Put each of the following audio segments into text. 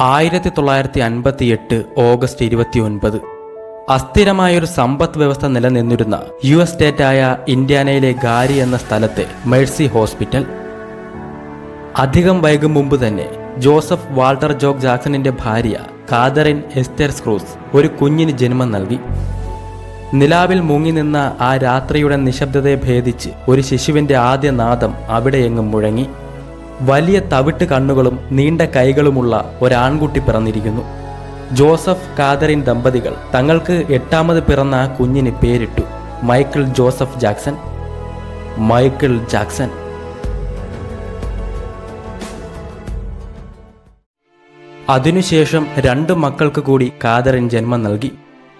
1958 August 29 അസ്ഥിരമായൊരു സമ്പദ് വ്യവസ്ഥ നിലനിന്നിരുന്ന US സ്റ്റേറ്റായ ഇന്ത്യാനയിലെ ഗാരി എന്ന സ്ഥലത്തെ മേഴ്സി ഹോസ്പിറ്റൽ. അധികം വൈകും മുമ്പ് തന്നെ ജോസഫ് വാൾട്ടർ ജോക്ക് ജാക്സണിന്റെ ഭാര്യ കാതറിൻ എസ്തേർ സ്ക്രൂസ് ഒരു കുഞ്ഞിന് ജന്മം നൽകി. നിലാവിൽ മുങ്ങി നിന്ന ആ രാത്രിയുടെ നിശബ്ദതയെ ഭേദിച്ച് ഒരു ശിശുവിന്റെ ആദ്യ നാദം അവിടെയെങ്ങും മുഴങ്ങി. വലിയ തവിട്ട് കണ്ണുകളും നീണ്ട കൈകളുമുള്ള ഒരാൺകുട്ടി പിറന്നിരിക്കുന്നു. ജോസഫ് കാതറിൻ ദമ്പതികൾ തങ്ങൾക്ക് 8ാമത് പിറന്ന ആ കുഞ്ഞിന് പേരിട്ടു Michael Joseph Jackson. Michael Jackson. അതിനുശേഷം 2 മക്കൾക്ക് കൂടി കാതറിൻ ജന്മം നൽകി,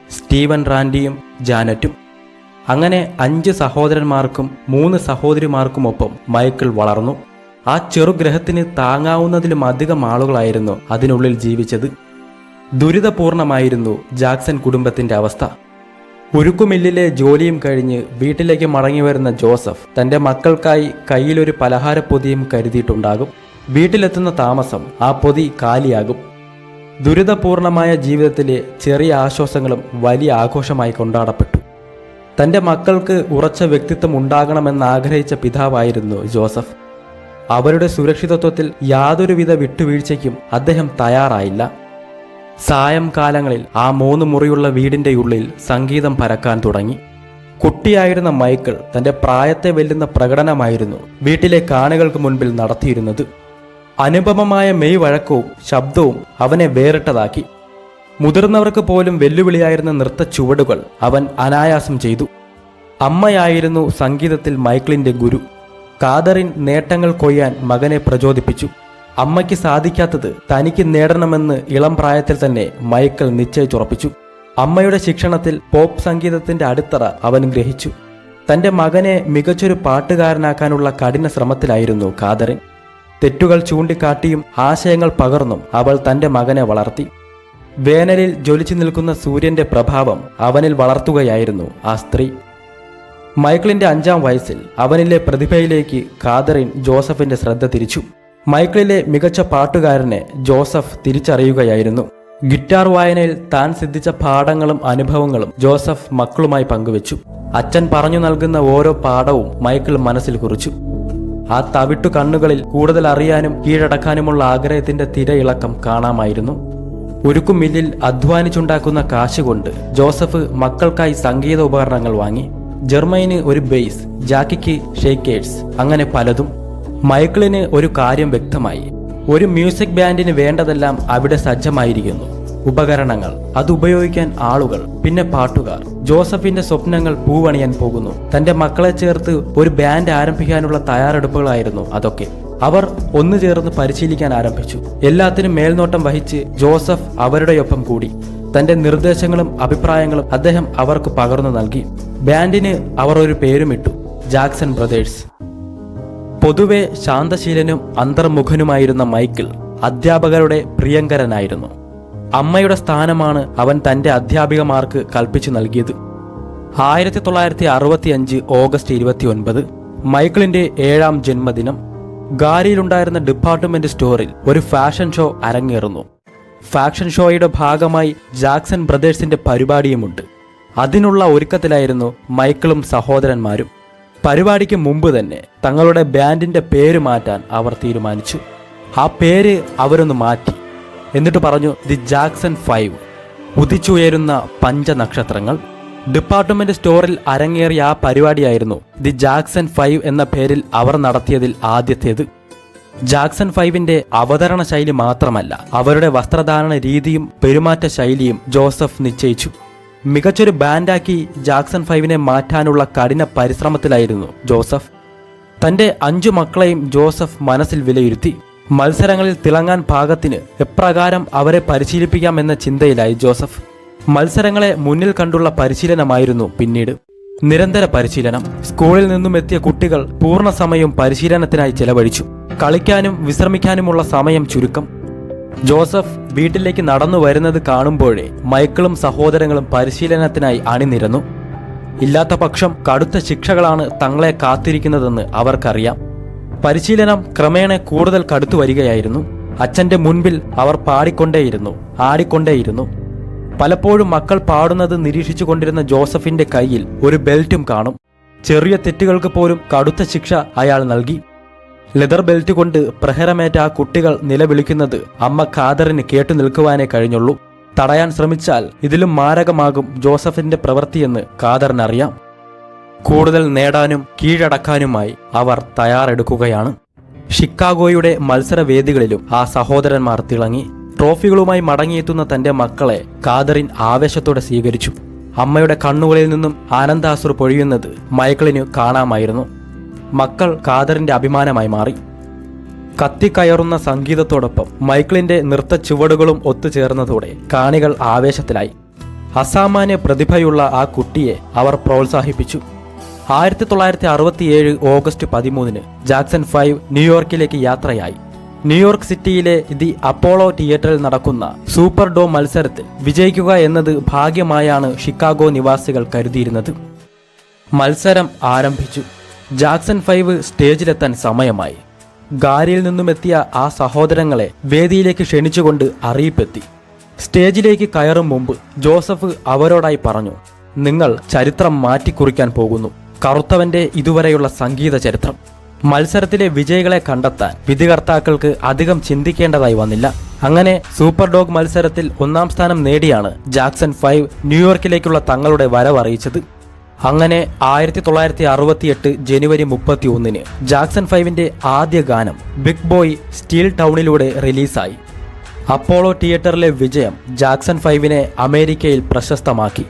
സ്റ്റീവൻ റാൻഡിയും ജാനറ്റും. അങ്ങനെ 5 സഹോദരന്മാർക്കും 3 സഹോദരിമാർക്കുമൊപ്പം മൈക്കിൾ വളർന്നു. ആ ചെറുഗ്രഹത്തിന് താങ്ങാവുന്നതിലും അധികം ആളുകളായിരുന്നു അതിനുള്ളിൽ ജീവിച്ചത്. ദുരിതപൂർണമായിരുന്നു ജാക്സൺ കുടുംബത്തിന്റെ അവസ്ഥ. ഉരുക്കുമില്ലിലെ ജോലിയും കഴിഞ്ഞ് വീട്ടിലേക്ക് മടങ്ങി വരുന്ന ജോസഫ് തന്റെ മക്കൾക്കായി കയ്യിലൊരു പലഹാരപ്പൊതിയും കരുതിയിട്ടുണ്ടാകും. വീട്ടിലെത്തുന്ന താമസം ആ പൊതി കാലിയാകും. ദുരിതപൂർണമായ ജീവിതത്തിലെ ചെറിയ ആശ്വാസങ്ങളും വലിയ ആഘോഷമായി കൊണ്ടാടപ്പെട്ടു. തന്റെ മക്കൾക്ക് ഉറച്ച വ്യക്തിത്വം ഉണ്ടാകണമെന്നാഗ്രഹിച്ച പിതാവായിരുന്നു ജോസഫ്. അവരുടെ സുരക്ഷിതത്വത്തിൽ യാതൊരുവിധ വിട്ടുവീഴ്ചയ്ക്കും അദ്ദേഹം തയ്യാറായില്ല. സായംകാലങ്ങളിൽ ആ 3 മുറിയുള്ള വീടിന്റെ ഉള്ളിൽ സംഗീതം പരക്കാൻ തുടങ്ങി. കുട്ടിയായിരുന്ന മൈക്കിൾ തന്റെ പ്രായത്തെ വെല്ലുന്ന പ്രകടനമായിരുന്നു വീട്ടിലെ കാണികൾക്ക് മുൻപിൽ നടത്തിയിരുന്നത്. അനുപമമായ മെയ് വഴക്കവും ശബ്ദവും അവനെ വേറിട്ടതാക്കി. മുതിർന്നവർക്ക് പോലും വെല്ലുവിളിയായിരുന്ന നൃത്ത ചുവടുകൾ അവൻ അനായാസം ചെയ്തു. അമ്മയായിരുന്നു സംഗീതത്തിൽ മൈക്കിളിന്റെ ഗുരു. കാതറിൻ നേട്ടങ്ങൾ കൊയ്യാൻ മകനെ പ്രചോദിപ്പിച്ചു. അമ്മയ്ക്ക് സാധിക്കാത്തത് തനിക്ക് നേടണമെന്ന് ഇളം പ്രായത്തിൽ തന്നെ മൈക്കിൾ നിശ്ചയിച്ചുറപ്പിച്ചു. അമ്മയുടെ ശിക്ഷണത്തിൽ പോപ്പ് സംഗീതത്തിന്റെ അടിത്തറ അവൻ ഗ്രഹിച്ചു. തന്റെ മകനെ മികച്ചൊരു പാട്ടുകാരനാക്കാനുള്ള കഠിന ശ്രമത്തിലായിരുന്നു കാതറിൻ. തെറ്റുകൾ ചൂണ്ടിക്കാട്ടിയും ആശയങ്ങൾ പകർന്നും അവൾ തന്റെ മകനെ വളർത്തി. വേനലിൽ ജ്വലിച്ചു നിൽക്കുന്ന സൂര്യന്റെ പ്രഭാവം അവനിൽ വളർത്തുകയായിരുന്നു ആ സ്ത്രീ. മൈക്കിളിന്റെ 5ാം വയസ്സിൽ അവനിലെ പ്രതിഭയിലേക്ക് കാതറിൻ ജോസഫിന്റെ ശ്രദ്ധ തിരിച്ചു. മൈക്കിളിലെ മികച്ച പാട്ടുകാരനെ ജോസഫ് തിരിച്ചറിയുകയായിരുന്നു. ഗിറ്റാർ വായനയിൽ താൻ സിദ്ധിച്ച പാഠങ്ങളും അനുഭവങ്ങളും ജോസഫ് മക്കളുമായി പങ്കുവച്ചു. അച്ഛൻ പറഞ്ഞു നൽകുന്ന ഓരോ പാഠവും മൈക്കിൾ മനസ്സിൽ കുറിച്ചു. ആ തവിട്ടു കണ്ണുകളിൽ കൂടുതൽ അറിയാനും കീഴടക്കാനുമുള്ള ആഗ്രഹത്തിന്റെ തിരയിളക്കം കാണാമായിരുന്നു. ഉരുക്കുമില്ലിൽ അധ്വാനിച്ചുണ്ടാക്കുന്ന കാശുകൊണ്ട് ജോസഫ് മക്കൾക്കായി സംഗീത ഉപകരണങ്ങൾ വാങ്ങി. ജർമ്മൈന് ഒരു ബേസ്, ജാക്കിക്ക് ഷേക്കേഴ്സ്, അങ്ങനെ പലതും. മൈക്കിളിന് ഒരു കാര്യം വ്യക്തമായി. ഒരു മ്യൂസിക് ബാൻഡിന് വേണ്ടതെല്ലാം അവിടെ സജ്ജമായിരിക്കുന്നു. ഉപകരണങ്ങൾ, അതുപയോഗിക്കാൻ ആളുകൾ, പിന്നെ പാട്ടുകാർ. ജോസഫിന്റെ സ്വപ്നങ്ങൾ പൂവണിയാൻ പോകുന്നു. തന്റെ മക്കളെ ചേർത്ത് ഒരു ബാൻഡ് ആരംഭിക്കാനുള്ള തയ്യാറെടുപ്പുകളായിരുന്നു അതൊക്കെ. അവർ ഒന്നു ചേർന്ന് പരിശീലിക്കാൻ ആരംഭിച്ചു. എല്ലാത്തിനും മേൽനോട്ടം വഹിച്ച് ജോസഫ് അവരുടെയൊപ്പം കൂടി. തന്റെ നിർദ്ദേശങ്ങളും അഭിപ്രായങ്ങളും അദ്ദേഹം അവർക്ക് പകർന്നു നൽകി. ബാൻഡിന് അവർ ഒരു പേരുമിട്ടു, ജാക്സൺ ബ്രദേഴ്സ്. പൊതുവെ ശാന്തശീലനും അന്തർമുഖനുമായിരുന്ന മൈക്കിൾ അധ്യാപകരുടെ പ്രിയങ്കരനായിരുന്നു. അമ്മയുടെ സ്ഥാനമാണ് അവൻ തന്റെ അധ്യാപികമാർക്ക് കൽപ്പിച്ചു നൽകിയത്. 1965 ഓഗസ്റ്റ് 29 മൈക്കിളിന്റെ 7ാം ജന്മദിനം. ഗാരിയിലുണ്ടായിരുന്ന ഡിപ്പാർട്ട്മെന്റ് സ്റ്റോറിൽ ഒരു ഫാഷൻ ഷോ അരങ്ങേറുന്നു. ഫാഷൻ ഷോയുടെ ഭാഗമായി ജാക്സൺ ബ്രദേഴ്സിന്റെ പരിപാടിയുമുണ്ട്. അതിനുള്ള ഒരുക്കത്തിലായിരുന്നു മൈക്കിളും സഹോദരന്മാരും. പരിപാടിക്ക് മുമ്പ് തന്നെ തങ്ങളുടെ ബാൻഡിന്റെ പേര് മാറ്റാൻ അവർ തീരുമാനിച്ചു. ആ പേര് അവരൊന്ന് മാറ്റി. എന്നിട്ട് പറഞ്ഞു, ദി ജാക്സൺ 5, ഉദിച്ചുയരുന്ന പഞ്ചനക്ഷത്രങ്ങൾ. ഡിപ്പാർട്ട്മെന്റ് സ്റ്റോറിൽ അരങ്ങേറിയ ആ പരിപാടിയായിരുന്നു ദി ജാക്സൺ 5 എന്ന പേരിൽ അവർ നടത്തിയതിൽ ആദ്യത്തേത്. ജാക്സൺ 5ന്റെ അവതരണ ശൈലി മാത്രമല്ല, അവരുടെ വസ്ത്രധാരണ രീതിയും പെരുമാറ്റ ശൈലിയും ജോസഫ് നിശ്ചയിച്ചു. മികച്ചൊരു ബാൻഡാക്കി ജാക്സൺ 5നെ മാറ്റാനുള്ള കഠിന പരിശ്രമത്തിലായിരുന്നു ജോസഫ്. തന്റെ 5 മക്കളെയും ജോസഫ് മനസ്സിൽ വിലയിരുത്തി. മത്സരങ്ങളിൽ തിളങ്ങാൻ പാകത്തിന് എപ്രകാരം അവരെ പരിശീലിപ്പിക്കാമെന്ന ചിന്തയിലായി ജോസഫ്. മത്സരങ്ങളെ മുന്നിൽ കണ്ടുള്ള പരിശീലനമായിരുന്നു പിന്നീട്. നിരന്തര പരിശീലനം. സ്കൂളിൽ നിന്നും എത്തിയ കുട്ടികൾ പൂർണ്ണ സമയം പരിശീലനത്തിനായി ചെലവഴിച്ചു. കളിക്കാനും വിശ്രമിക്കാനുമുള്ള സമയം ചുരുക്കം. ജോസഫ് വീട്ടിലേക്ക് നടന്നു വരുന്നത് കാണുമ്പോഴേ മൈക്കിളും സഹോദരങ്ങളും പരിശീലനത്തിനായി അണിനിരന്നു. ഇല്ലാത്ത പക്ഷം കടുത്ത ശിക്ഷകളാണ് തങ്ങളെ കാത്തിരിക്കുന്നതെന്ന് അവർക്കറിയാം. പരിശീലനം ക്രമേണ കൂടുതൽ കടുത്തു വരികയായിരുന്നു. അച്ഛൻ്റെ മുൻപിൽ അവർ പാടിക്കൊണ്ടേയിരുന്നു, ആടിക്കൊണ്ടേയിരുന്നു. പലപ്പോഴും മക്കൾ പാടുന്നത് നിരീക്ഷിച്ചു കൊണ്ടിരുന്ന ജോസഫിന്റെ കയ്യിൽ ഒരു ബെൽറ്റും കാണും. ചെറിയ തെറ്റുകൾക്ക് പോലും കടുത്ത ശിക്ഷ അയാൾ നൽകി. ലെതർ ബെൽറ്റ് കൊണ്ട് പ്രഹരമേറ്റ ആ കുട്ടികൾ നിലവിളിക്കുന്നത് അമ്മ ഖാദറിന് കേട്ടു നിൽക്കുവാനേ കഴിഞ്ഞുള്ളൂ. തടയാൻ ശ്രമിച്ചാൽ ഇതിലും മാരകമാകും ജോസഫിന്റെ പ്രവൃത്തിയെന്ന് ഖാദറിനറിയാം. കൂടുതൽ നേടാനും കീഴടക്കാനുമായി അവർ തയ്യാറെടുക്കുകയാണ്. ഷിക്കാഗോയുടെ മത്സരവേദികളിലും ആ സഹോദരന്മാർ തിളങ്ങി. ട്രോഫികളുമായി മടങ്ങിയെത്തുന്ന തന്റെ മക്കളെ ഖാദറിൻ ആവേശത്തോടെ സ്വീകരിച്ചു. അമ്മയുടെ കണ്ണുകളിൽ നിന്നും ആനന്ദാശ്രു പൊഴിയുന്നത് മൈക്കിളിനു കാണാമായിരുന്നു. മക്കൾ ഖാദറിന്റെ അഭിമാനമായി മാറി. കത്തിക്കയറുന്ന സംഗീതത്തോടൊപ്പം മൈക്കിളിന്റെ നൃത്ത ചുവടുകളും ഒത്തുചേർന്നതോടെ കാണികൾ ആവേശത്തിലായി. അസാമാന്യ പ്രതിഭയുള്ള ആ കുട്ടിയെ അവർ പ്രോത്സാഹിപ്പിച്ചു. 1967 ഓഗസ്റ്റ് 13 ജാക്സൺ 5 ന്യൂയോർക്കിലേക്ക് യാത്രയായി. ന്യൂയോർക്ക് സിറ്റിയിലെ ദി അപ്പോളോ തിയേറ്ററിൽ നടക്കുന്ന സൂപ്പർ ഡോം മത്സരത്തിൽ വിജയിക്കുക എന്നത് ഭാഗ്യമായാണ് ഷിക്കാഗോ നിവാസികൾ കരുതിയിരുന്നത്. മത്സരം ആരംഭിച്ചു. ജാക്സൺ 5 സ്റ്റേജിലെത്താൻ സമയമായി. ഗാരിയിൽ നിന്നുമെത്തിയ ആ സഹോദരങ്ങളെ വേദിയിലേക്ക് ക്ഷണിച്ചുകൊണ്ട് അറിയിപ്പെത്തി. സ്റ്റേജിലേക്ക് കയറും മുമ്പ് ജോസഫ് അവരോടായി പറഞ്ഞു, നിങ്ങൾ ചരിത്രം മാറ്റിക്കുറിക്കാൻ പോകുന്നു. കറുത്തവന്റെ ഇതുവരെയുള്ള സംഗീത ചരിത്രം. മത്സരത്തിലെ വിജയികളെ കണ്ടെത്താൻ വിധികർത്താക്കൾക്ക് അധികം ചിന്തിക്കേണ്ടതായി വന്നില്ല. അങ്ങനെ സൂപ്പർ ഡോഗ് മത്സരത്തിൽ 1-ാം സ്ഥാനം നേടിയാണ് ജാക്സൺ 5 ന്യൂയോർക്കിലേക്കുള്ള തങ്ങളുടെ വരവറിയിച്ചത്. അങ്ങനെ 1968 ജനുവരി 31 ജാക്സൺ 5ന്റെ ആദ്യ ഗാനം ബിഗ് ബോയ് സ്റ്റീൽ ടൗണിലൂടെ റിലീസായി. അപ്പോളോ തിയേറ്ററിലെ വിജയം ജാക്സൺ 5നെ അമേരിക്കയിൽ പ്രശസ്തമാക്കി.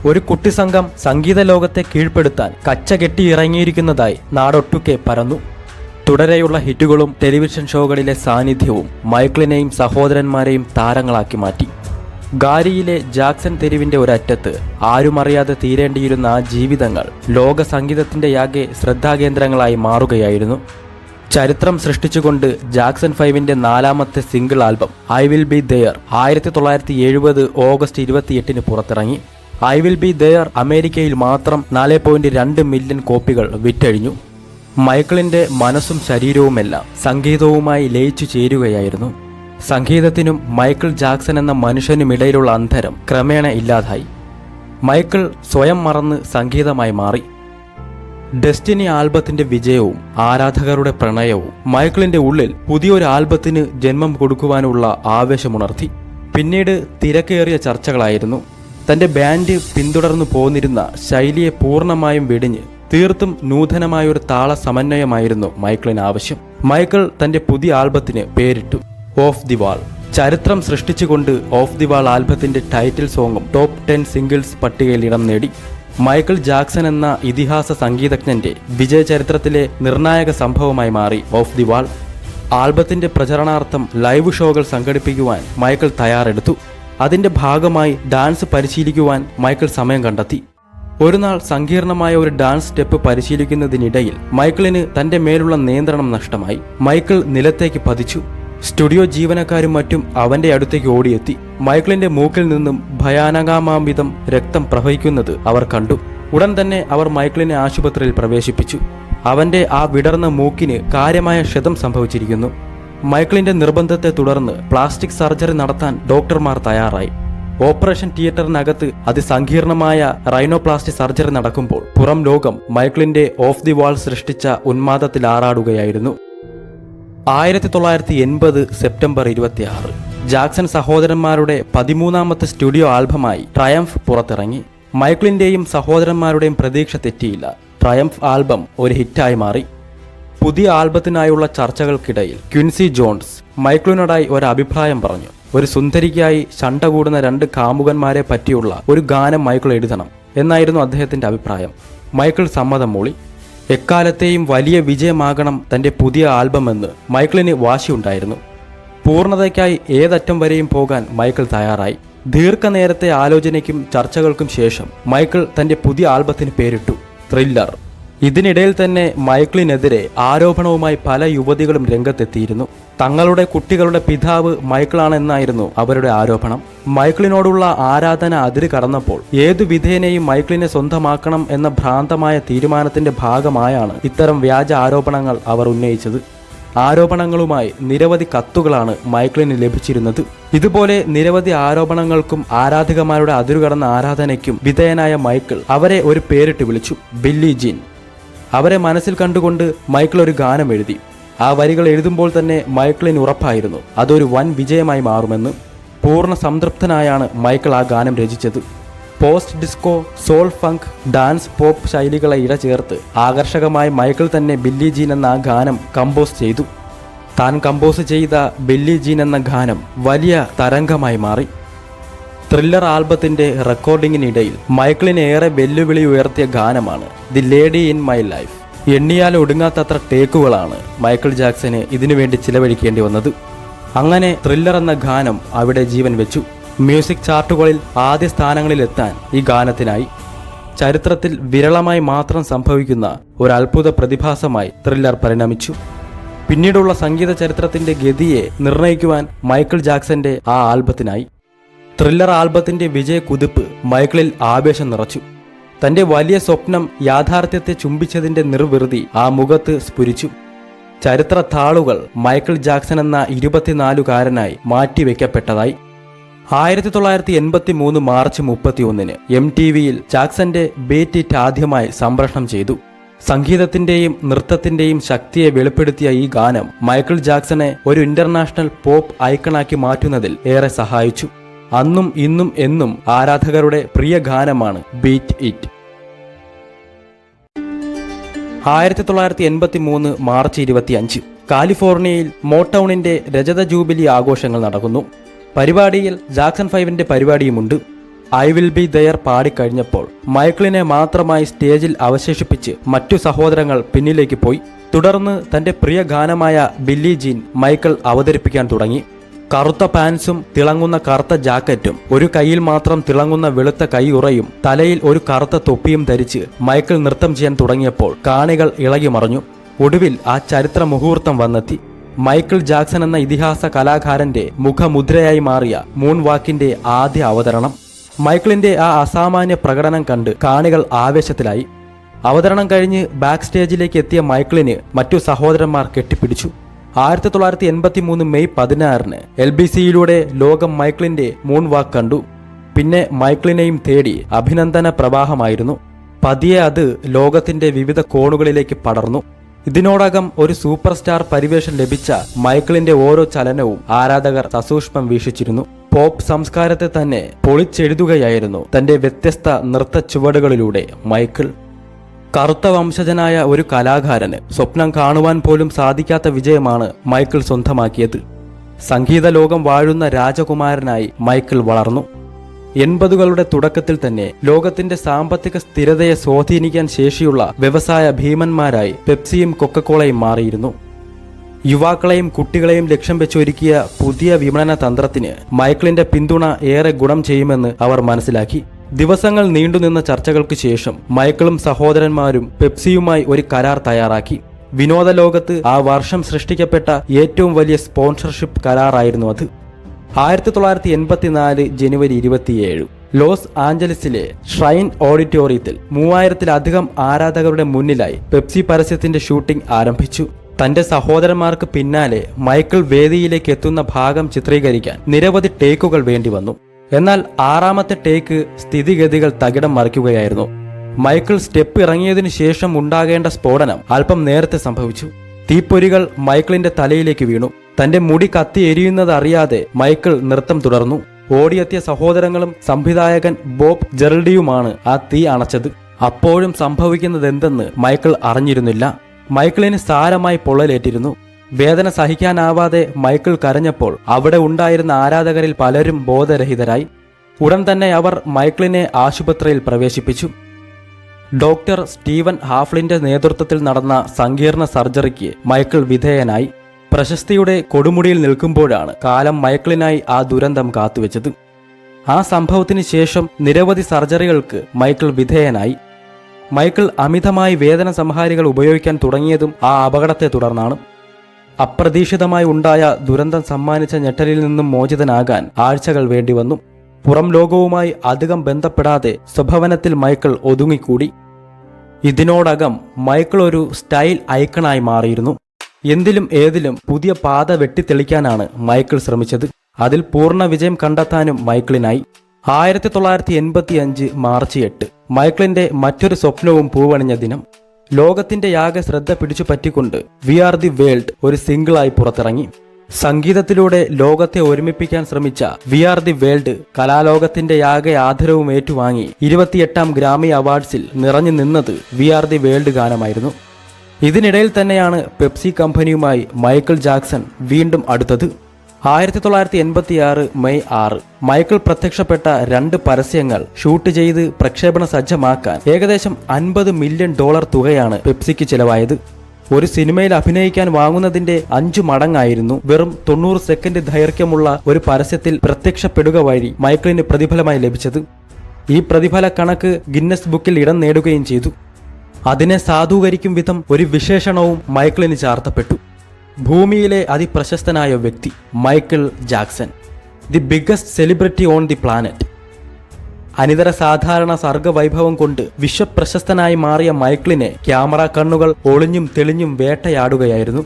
ഒരു കുട്ടിസംഘം സംഗീത ലോകത്തെ കീഴ്പ്പെടുത്താൻ കച്ചകെട്ടിയിറങ്ങിയിരിക്കുന്നതായി നാടൊട്ടുക്കെ പരന്നു. തുടരെയുള്ള ഹിറ്റുകളും ടെലിവിഷൻ ഷോകളിലെ സാന്നിധ്യവും മൈക്കിളിനെയും സഹോദരന്മാരെയും താരങ്ങളാക്കി മാറ്റി. ഗാരിയിലെ ജാക്സൺ തെരുവിന്റെ ഒരറ്റത്ത് ആരുമറിയാതെ തീരേണ്ടിയിരുന്ന ആ ജീവിതങ്ങൾ ലോക സംഗീതത്തിന്റെ യാകെ ശ്രദ്ധാകേന്ദ്രങ്ങളായി മാറുകയായിരുന്നു. ചരിത്രം സൃഷ്ടിച്ചുകൊണ്ട് ജാക്സൺ 5ന്റെ 4ാമത്തെ single album I will be there 1970 August 28 പുറത്തിറങ്ങി. ഐ വിൽ ബി ദെയർ അമേരിക്കയിൽ മാത്രം 4.2 മില്യൺ കോപ്പികൾ വിറ്റഴിഞ്ഞു. മൈക്കിളിന്റെ മനസ്സും ശരീരവുമെല്ലാം സംഗീതവുമായി ലയിച്ചു ചേരുകയായിരുന്നു. സംഗീതത്തിനും മൈക്കിൾ ജാക്സൺ എന്ന മനുഷ്യനുമിടയിലുള്ള അന്തരം ക്രമേണ ഇല്ലാതായി. മൈക്കിൾ സ്വയം മറന്ന് സംഗീതമായി മാറി. ഡെസ്റ്റിനി ആൽബത്തിന്റെ വിജയവും ആരാധകരുടെ പ്രണയവും മൈക്കിളിന്റെ ഉള്ളിൽ പുതിയൊരു ആൽബത്തിന് ജന്മം കൊടുക്കുവാനുള്ള ആവേശമുണർത്തി. പിന്നീട് തിരക്കേറിയ ചർച്ചകളായിരുന്നു. തന്റെ ബാൻഡ് പിന്തുടർന്നു പോന്നിരുന്ന ശൈലിയെ പൂർണ്ണമായും വെടിഞ്ഞ് തീർത്തും നൂതനമായൊരു താള സമന്വയമായിരുന്നു മൈക്കിളിന് ആവശ്യം. മൈക്കിൾ തന്റെ പുതിയ ആൽബത്തിന് പേരിട്ടു ഓഫ് ദി വാൾ. ചരിത്രം സൃഷ്ടിച്ചുകൊണ്ട് ഓഫ് ദി വാൾ ആൽബത്തിന്റെ ടൈറ്റിൽ സോങ്ങും ടോപ്പ് 10 സിംഗിൾസ് പട്ടികയിൽ ഇടം നേടി. മൈക്കിൾ ജാക്സൺ എന്ന ഇതിഹാസ സംഗീതജ്ഞന്റെ വിജയ ചരിത്രത്തിലെ നിർണായക സംഭവമായി മാറി ഓഫ് ദി വാൾ. ആൽബത്തിന്റെ പ്രചരണാർത്ഥം ലൈവ് ഷോകൾ സംഘടിപ്പിക്കുവാൻ മൈക്കിൾ തയ്യാറെടുത്തു. അതിന്റെ ഭാഗമായി ഡാൻസ് പരിശീലിക്കുവാൻ മൈക്കിൾ സമയം കണ്ടെത്തി. ഒരു നാൾ സങ്കീർണമായ ഒരു ഡാൻസ് സ്റ്റെപ്പ് പരിശീലിക്കുന്നതിനിടയിൽ മൈക്കിളിന് തന്റെ മേലുള്ള നിയന്ത്രണം നഷ്ടമായി. മൈക്കിൾ നിലത്തേക്ക് പതിച്ചു. സ്റ്റുഡിയോ ജീവനക്കാരും മറ്റും അവന്റെ അടുത്തേക്ക് ഓടിയെത്തി. മൈക്കിളിന്റെ മൂക്കിൽ നിന്നും ഭയാനകമാംവിധം രക്തം പ്രവഹിക്കുന്നത് അവർ കണ്ടു. ഉടൻ തന്നെ അവർ മൈക്കിളിനെ ആശുപത്രിയിൽ പ്രവേശിപ്പിച്ചു. അവന്റെ ആ വിടർന്ന മൂക്കിന് കാര്യമായ ക്ഷതം സംഭവിച്ചിരിക്കുന്നു. മൈക്കിളിന്റെ നിർബന്ധത്തെ തുടർന്ന് പ്ലാസ്റ്റിക് സർജറി നടത്താൻ ഡോക്ടർമാർ തയ്യാറായി. ഓപ്പറേഷൻ തിയേറ്ററിനകത്ത് അതിസങ്കീർണമായ റൈനോപ്ലാസ്റ്റി സർജറി നടക്കുമ്പോൾ പുറം ലോകം മൈക്കിളിന്റെ ഓഫ് ദി വാൾ സൃഷ്ടിച്ച ഉന്മാദത്തിൽ ആറാടുകയായിരുന്നു. 1980 സെപ്റ്റംബർ 26 ജാക്സൺ സഹോദരന്മാരുടെ 13ാമത്തെ സ്റ്റുഡിയോ ആൽബമായി ട്രയംഫ് പുറത്തിറങ്ങി. മൈക്കിളിന്റെയും സഹോദരന്മാരുടെയും പ്രതീക്ഷ തെറ്റിയില്ല. ട്രയംഫ് ആൽബം ഒരു ഹിറ്റായി മാറി. പുതിയ ആൽബത്തിനായുള്ള ചർച്ചകൾക്കിടയിൽ ക്വിൻസി ജോൺസ് മൈക്കിളിനോടായി ഒരു അഭിപ്രായം പറഞ്ഞു. ഒരു സുന്ദരിക്കായി ശണ്ട കൂടുന്ന 2 കാമുകന്മാരെ പറ്റിയുള്ള ഒരു ഗാനം മൈക്കിൾ എഴുതണം എന്നായിരുന്നു അദ്ദേഹത്തിന്റെ അഭിപ്രായം. മൈക്കിൾ സമ്മതം മൂളി. എക്കാലത്തെയും വലിയ വിജയമാകണം തന്റെ പുതിയ ആൽബമെന്ന് മൈക്കിളിന് വാശിയുണ്ടായിരുന്നു. പൂർണ്ണതയ്ക്കായി ഏതറ്റം വരെയും പോകാൻ മൈക്കിൾ തയ്യാറായി. ദീർഘനേരത്തെ ആലോചനയ്ക്കും ചർച്ചകൾക്കും ശേഷം മൈക്കിൾ തന്റെ പുതിയ ആൽബത്തിന് പേരിട്ടു ത്രില്ലർ. ഇതിനിടയിൽ തന്നെ മൈക്കിളിനെതിരെ ആരോപണവുമായി പല യുവതികളും രംഗത്തെത്തിയിരുന്നു. തങ്ങളുടെ കുട്ടികളുടെ പിതാവ് മൈക്കിളാണെന്നായിരുന്നു അവരുടെ ആരോപണം. മൈക്കിളിനോടുള്ള ആരാധന അതിര് കടന്നപ്പോൾ ഏതു വിധേനയും മൈക്കിളിനെ സ്വന്തമാക്കണം എന്ന ഭ്രാന്തമായ തീരുമാനത്തിന്റെ ഭാഗമായാണ് ഇത്തരം വ്യാജ ആരോപണങ്ങൾ അവർ ഉന്നയിച്ചത്. ആരോപണങ്ങളുമായി നിരവധി കത്തുകളാണ് മൈക്കിളിന് ലഭിച്ചിരുന്നത്. ഇതുപോലെ നിരവധി ആരോപണങ്ങൾക്കും ആരാധകന്മാരുടെ അതിരുകടന്ന ആരാധനയ്ക്കും വിധേയനായ മൈക്കിൾ അവരെ ഒരു പേരിട്ട് വിളിച്ചു, ബില്ലി ജീൻ. അവരെ മനസ്സിൽ കണ്ടുകൊണ്ട് മൈക്കിൾ ഒരു ഗാനം എഴുതി. ആ വരികൾ എഴുതുമ്പോൾ തന്നെ മൈക്കിളിന് ഉറപ്പായിരുന്നു അതൊരു വൻ വിജയമായി മാറുമെന്ന്. പൂർണ്ണ സംതൃപ്തനായാണ് മൈക്കിൾ ആ ഗാനം രചിച്ചത്. Post disco, soul, funk, dance, pop ശൈലികളെ ഇഴചേർത്ത് ആകർഷകമായി മൈക്കിൾ തന്നെ ബില്ലി ജീൻ എന്ന ആ ഗാനം കമ്പോസ് ചെയ്തു. താൻ കമ്പോസ് ചെയ്ത ബില്ലി ജീൻ എന്ന ഗാനം വലിയ തരംഗമായി മാറി. ത്രില്ലർ ആൽബത്തിന്റെ റെക്കോർഡിങ്ങിനിടയിൽ മൈക്കിളിന് ഏറെ വെല്ലുവിളി ഉയർത്തിയ ഗാനമാണ് the lady in my life. എണ്ണിയാൽ ഒടുങ്ങാത്തത്ര ടേക്കുകളാണ് മൈക്കിൾ ജാക്സന് ഇതിനുവേണ്ടി ചിലവഴിക്കേണ്ടി വന്നത്. അങ്ങനെ ത്രില്ലർ എന്ന ഗാനം അവിടെ ജീവൻ വെച്ചു. മ്യൂസിക് ചാർട്ടുകളിൽ ആദ്യ സ്ഥാനങ്ങളിലെത്താൻ ഈ ഗാനത്തിനായി. ചരിത്രത്തിൽ വിരളമായി മാത്രം സംഭവിക്കുന്ന ഒരു അത്ഭുത പ്രതിഭാസമായി ത്രില്ലർ പരിണമിച്ചു. പിന്നീടുള്ള സംഗീത ചരിത്രത്തിന്റെ ഗതിയെ നിർണയിക്കുവാൻ മൈക്കിൾ ജാക്സന്റെ ആ ആൽബത്തിനായി. ത്രില്ലർ ആൽബത്തിന്റെ വിജയ കുതിപ്പ് മൈക്കിളിൽ ആവേശം നിറച്ചു. തന്റെ വലിയ സ്വപ്നം യാഥാർത്ഥ്യത്തെ ചുംബിച്ചതിന്റെ നിർവൃതി ആ മുഖത്ത് സ്ഫുരിച്ചു. ചരിത്ര താളുകൾ മൈക്കിൾ ജാക്സൺ എന്ന 24-കാരനായി മാറ്റിവെക്കപ്പെട്ടതായി. 1983 മാർച്ച് 31 MTVയിൽ ജാക്സന്റെ ബീറ്റ് ഇറ്റ് ആദ്യമായി സംപ്രേഷണം ചെയ്തു. സംഗീതത്തിന്റെയും നൃത്തത്തിന്റെയും ശക്തിയെ വെളിപ്പെടുത്തിയ ഈ ഗാനം മൈക്കിൾ ജാക്സനെ ഒരു ഇന്റർനാഷണൽ പോപ്പ് ഐക്കണാക്കി മാറ്റുന്നതിൽ ഏറെ സഹായിച്ചു. അന്നും ഇന്നും എന്നും ആരാധകരുടെ പ്രിയ ഗാനമാണ് ബീറ്റ് ഇറ്റ്. 1983 മാർച്ച് 25 കാലിഫോർണിയയിൽ മോട്ടൌണിന്റെ രജത ജൂബിലി ആഘോഷങ്ങൾ നടക്കുന്നു. പരിപാടിയിൽ ജാക്സൺ 5ന്റെ പരിപാടിയുമുണ്ട്. ഐ വിൽ ബി ദയർ പാടിക്കഴിഞ്ഞപ്പോൾ മൈക്കിളിനെ മാത്രമായി സ്റ്റേജിൽ അവശേഷിപ്പിച്ച് മറ്റു സഹോദരങ്ങൾ പിന്നിലേക്ക് പോയി. തുടർന്ന് തന്റെ പ്രിയ ഗാനമായ ബില്ലി ജീൻ മൈക്കിൾ അവതരിപ്പിക്കാൻ തുടങ്ങി. കറുത്ത പാൻസും തിളങ്ങുന്ന കറുത്ത ജാക്കറ്റും ഒരു കൈയിൽ മാത്രം തിളങ്ങുന്ന വെളുത്ത കൈയുറയും തലയിൽ ഒരു കറുത്ത തൊപ്പിയും ധരിച്ച് മൈക്കിൾ നൃത്തം ചെയ്യാൻ തുടങ്ങിയപ്പോൾ കാണികൾ ഇളകി മറഞ്ഞു. ഒടുവിൽ ആ ചരിത്ര മുഹൂർത്തം വന്നെത്തി. മൈക്കിൾ ജാക്സൺ എന്ന ഇതിഹാസ കലാകാരന്റെ മുഖമുദ്രയായി മാറിയ മൂൺ വാക്കിന്റെ ആദ്യ അവതരണം. മൈക്കിളിന്റെ ആ അസാമാന്യ പ്രകടനം കണ്ട് കാണികൾ ആവേശത്തിലായി. അവതരണം കഴിഞ്ഞ് ബാക്ക് സ്റ്റേജിലേക്ക് എത്തിയ മൈക്കിളിന് മറ്റു സഹോദരന്മാർ കെട്ടിപ്പിടിച്ചു. 1983 മെയ് 16 LBCയിലൂടെ ലോകം മൈക്കിളിന്റെ മൂൺ വാക്ക് കണ്ടു. പിന്നെ മൈക്കിളിനെയും തേടി അഭിനന്ദന പ്രവാഹമായിരുന്നു. പതിയെ അത് ലോകത്തിന്റെ വിവിധ കോണുകളിലേക്ക് പടർന്നു. ഇതിനോടകം ഒരു സൂപ്പർ സ്റ്റാർ പരിവേഷം ലഭിച്ച മൈക്കിളിന്റെ ഓരോ ചലനവും ആരാധകർ സസൂക്ഷ്മം വീക്ഷിച്ചിരുന്നു. പോപ്പ് സംസ്കാരത്തെ തന്നെ പൊളിച്ചെഴുതുകയായിരുന്നു തന്റെ വ്യത്യസ്ത നൃത്ത ചുവടുകളിലൂടെ മൈക്കിൾ. കറുത്ത വംശജനായ ഒരു കലാകാരന് സ്വപ്നം കാണുവാൻ പോലും സാധിക്കാത്ത വിജയമാണ് മൈക്കിൾ സ്വന്തമാക്കിയത്. സംഗീത ലോകം വാഴുന്ന രാജകുമാരനായി മൈക്കിൾ വളർന്നു. 80കളുടെ തുടക്കത്തിൽ തന്നെ ലോകത്തിന്റെ സാമ്പത്തിക സ്ഥിരതയെ സ്വാധീനിക്കാൻ ശേഷിയുള്ള വ്യവസായ ഭീമന്മാരായി പെപ്സിയും കൊക്കക്കോളയും മാറിയിരുന്നു. യുവാക്കളെയും കുട്ടികളെയും ലക്ഷ്യം വെച്ചൊരുക്കിയ പുതിയ വിപണന തന്ത്രത്തിന് മൈക്കിളിന്റെ പിന്തുണ ഏറെ ഗുണം ചെയ്യുമെന്ന് അവർ മനസ്സിലാക്കി. ദിവസങ്ങൾ നീണ്ടുനിന്ന ചർച്ചകൾക്ക് ശേഷം മൈക്കിളും സഹോദരന്മാരും പെപ്സിയുമായി ഒരു കരാർ തയ്യാറാക്കി. വിനോദ ലോകത്ത് ആ വർഷം സൃഷ്ടിക്കപ്പെട്ട ഏറ്റവും വലിയ സ്പോൺസർഷിപ്പ് കരാറായിരുന്നു അത്. 1984 ജനുവരി 27 ലോസ് ആഞ്ചലസിലെ ഷ്രൈൻ ഓഡിറ്റോറിയത്തിൽ 3000-ലധികം ആരാധകരുടെ മുന്നിലായി പെപ്സി പരസ്യത്തിന്റെ ഷൂട്ടിംഗ് ആരംഭിച്ചു. തന്റെ സഹോദരന്മാർക്ക് പിന്നാലെ മൈക്കിൾ വേദിയിലേക്ക് എത്തുന്ന ഭാഗം ചിത്രീകരിക്കാൻ നിരവധി ടേക്കുകൾ വേണ്ടിവന്നു. എന്നാൽ 6ാമത്തെ ടേക്ക് സ്ഥിതിഗതികൾ തകിടം മറിക്കുകയായിരുന്നു. മൈക്കിൾ സ്റ്റെപ്പ് ഇറങ്ങിയതിനു ശേഷം ഉണ്ടാകേണ്ട സ്ഫോടനം അല്പം നേരത്തെ സംഭവിച്ചു. തീപ്പൊരികൾ മൈക്കിളിന്റെ തലയിലേക്ക് വീണു. തന്റെ മുടി കത്തി എരിയുന്നത് അറിയാതെ മൈക്കിൾ നൃത്തം തുടർന്നു. ഓടിയെത്തിയ സഹോദരങ്ങളും സംവിധായകൻ ബോബ് ജെറൽഡിയുമാണ് ആ തീ അണച്ചത്. അപ്പോഴും സംഭവിക്കുന്നതെന്തെന്ന് മൈക്കിൾ അറിഞ്ഞിരുന്നില്ല. മൈക്കിളിന് സാരമായി പൊള്ളലേറ്റിരുന്നു. വേദന സഹിക്കാനാവാതെ മൈക്കിൾ കരഞ്ഞപ്പോൾ അവിടെ ഉണ്ടായിരുന്ന ആരാധകരിൽ പലരും ബോധരഹിതരായി. ഉടൻ തന്നെ അവർ മൈക്കിളിനെ ആശുപത്രിയിൽ പ്രവേശിപ്പിച്ചു. ഡോക്ടർ സ്റ്റീവൻ ഹാഫ്ലിന്റെ നേതൃത്വത്തിൽ നടന്ന സങ്കീർണ സർജറിക്ക് മൈക്കിൾ വിധേയനായി. പ്രശസ്തിയുടെ കൊടുമുടിയിൽ നിൽക്കുമ്പോഴാണ് കാലം മൈക്കിളിനായി ആ ദുരന്തം കാത്തുവെച്ചത്. ആ സംഭവത്തിന് ശേഷം നിരവധി സർജറികൾക്ക് മൈക്കിൾ വിധേയനായി. മൈക്കിൾ അമിതമായി വേദന സംഹാരികൾ ഉപയോഗിക്കാൻ തുടങ്ങിയതും ആ അപകടത്തെ തുടർന്നാണ്. അപ്രതീക്ഷിതമായി ഉണ്ടായ ദുരന്തം സമ്മാനിച്ച ഞെട്ടലിൽ നിന്നും മോചിതനാകാൻ ആഴ്ചകൾ വേണ്ടിവന്നു. പുറം ലോകവുമായി അധികം ബന്ധപ്പെടാതെ സ്വഭവനത്തിൽ മൈക്കിൾ ഒതുങ്ങിക്കൂടി. ഇതിനോടകം മൈക്കിൾ ഒരു സ്റ്റൈൽ ഐക്കണായി മാറിയിരുന്നു. എന്തിലും ഏതിലും പുതിയ പാത വെട്ടിത്തെളിക്കാനാണ് മൈക്കിൾ ശ്രമിച്ചത്. അതിൽ പൂർണ്ണ വിജയം കണ്ടെത്താനും മൈക്കിളിനായി. 1985 മാർച്ച് 8 മൈക്കിളിന്റെ മറ്റൊരു സ്വപ്നവും പൂവണിഞ്ഞ ദിനം. ലോകത്തിന്റെ യാകെ ശ്രദ്ധ പിടിച്ചു പറ്റിക്കൊണ്ട് വി ആർ ദി വേൾഡ് ഒരു സിംഗിളായി പുറത്തിറങ്ങി. സംഗീതത്തിലൂടെ ലോകത്തെ ഒരുമിപ്പിക്കാൻ ശ്രമിച്ച വി ആർ ദി വേൾഡ് കലാലോകത്തിന്റെ യാകെ ആദരവും ഏറ്റുവാങ്ങി 28ാം ഗ്രാമി അവാർഡ്സിൽ നിറഞ്ഞു നിന്നത് വി ആർ ദി വേൾഡ് ഗാനമായിരുന്നു. ഇതിനിടയിൽ തന്നെയാണ് പെപ്സി കമ്പനിയുമായി മൈക്കിൾ ജാക്സൺ വീണ്ടും അടുത്തത്. 1986 മെയ് 6 മൈക്കിൾ പ്രത്യക്ഷപ്പെട്ട 2 പരസ്യങ്ങൾ ഷൂട്ട് ചെയ്ത് പ്രക്ഷേപണ സജ്ജമാക്കാൻ ഏകദേശം $50 മില്യൺ തുകയാണ് പെപ്സിക്ക് ചിലവായത്. ഒരു സിനിമയിൽ അഭിനയിക്കാൻ വാങ്ങുന്നതിന്റെ 5 മടങ്ങായിരുന്നു വെറും 90 സെക്കൻഡ് ദൈർഘ്യമുള്ള ഒരു പരസ്യത്തിൽ പ്രത്യക്ഷപ്പെടുക വഴി മൈക്കിളിന് പ്രതിഫലമായി ലഭിച്ചത്. ഈ പ്രതിഫല കണക്ക് ഗിന്നസ് ബുക്കിൽ ഇടം നേടുകയും ചെയ്തു. അതിനെ സാധൂകരിക്കും വിധം ഒരു വിശേഷണവും മൈക്കിളിന് ചാർത്തപ്പെട്ടു. ഭൂമിയിലെ അതിപ്രശസ്തനായ വ്യക്തി Michael Jackson, the biggest celebrity on the planet. അനിതര സാധാരണ സർഗവൈഭവം കൊണ്ട് വിശ്വപ്രശസ്തനായി മാറിയ മൈക്കിളിനെ ക്യാമറ കണ്ണുകൾ ഒളിഞ്ഞും തെളിഞ്ഞും വേട്ടയാടുകയായിരുന്നു.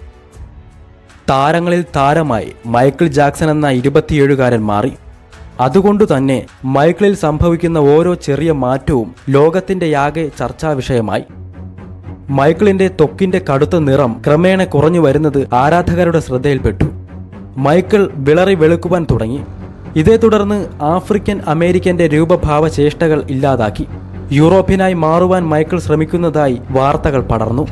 താരങ്ങളിൽ താരമായി മൈക്കിൾ ജാക്സൺ എന്ന 27കാരൻ മാറി. അതുകൊണ്ടുതന്നെ മൈക്കിളിൽ സംഭവിക്കുന്ന ഓരോ ചെറിയ മാറ്റവും ലോകത്തിന്റെ യാകെ ചർച്ചാ വിഷയമായി. മൈക്കിളിന്റെ ത്വക്കിന്റെ കടുത്ത നിറം ക്രമേണ കുറഞ്ഞു വരുന്നത് ആരാധകരുടെ ശ്രദ്ധയിൽപ്പെട്ടു. മൈക്കിൾ വിളറി വെളുക്കുവാൻ തുടങ്ങി. ഇതേ തുടർന്ന് ആഫ്രിക്കൻ അമേരിക്കന്റെ രൂപഭാവ ചേഷ്ടകൾ ഇല്ലാതാക്കി. യൂറോപ്യനായി മാറുവാൻ മൈക്കിൾ ശ്രമിക്കുന്നതായി വാർത്തകൾ പടർന്നു.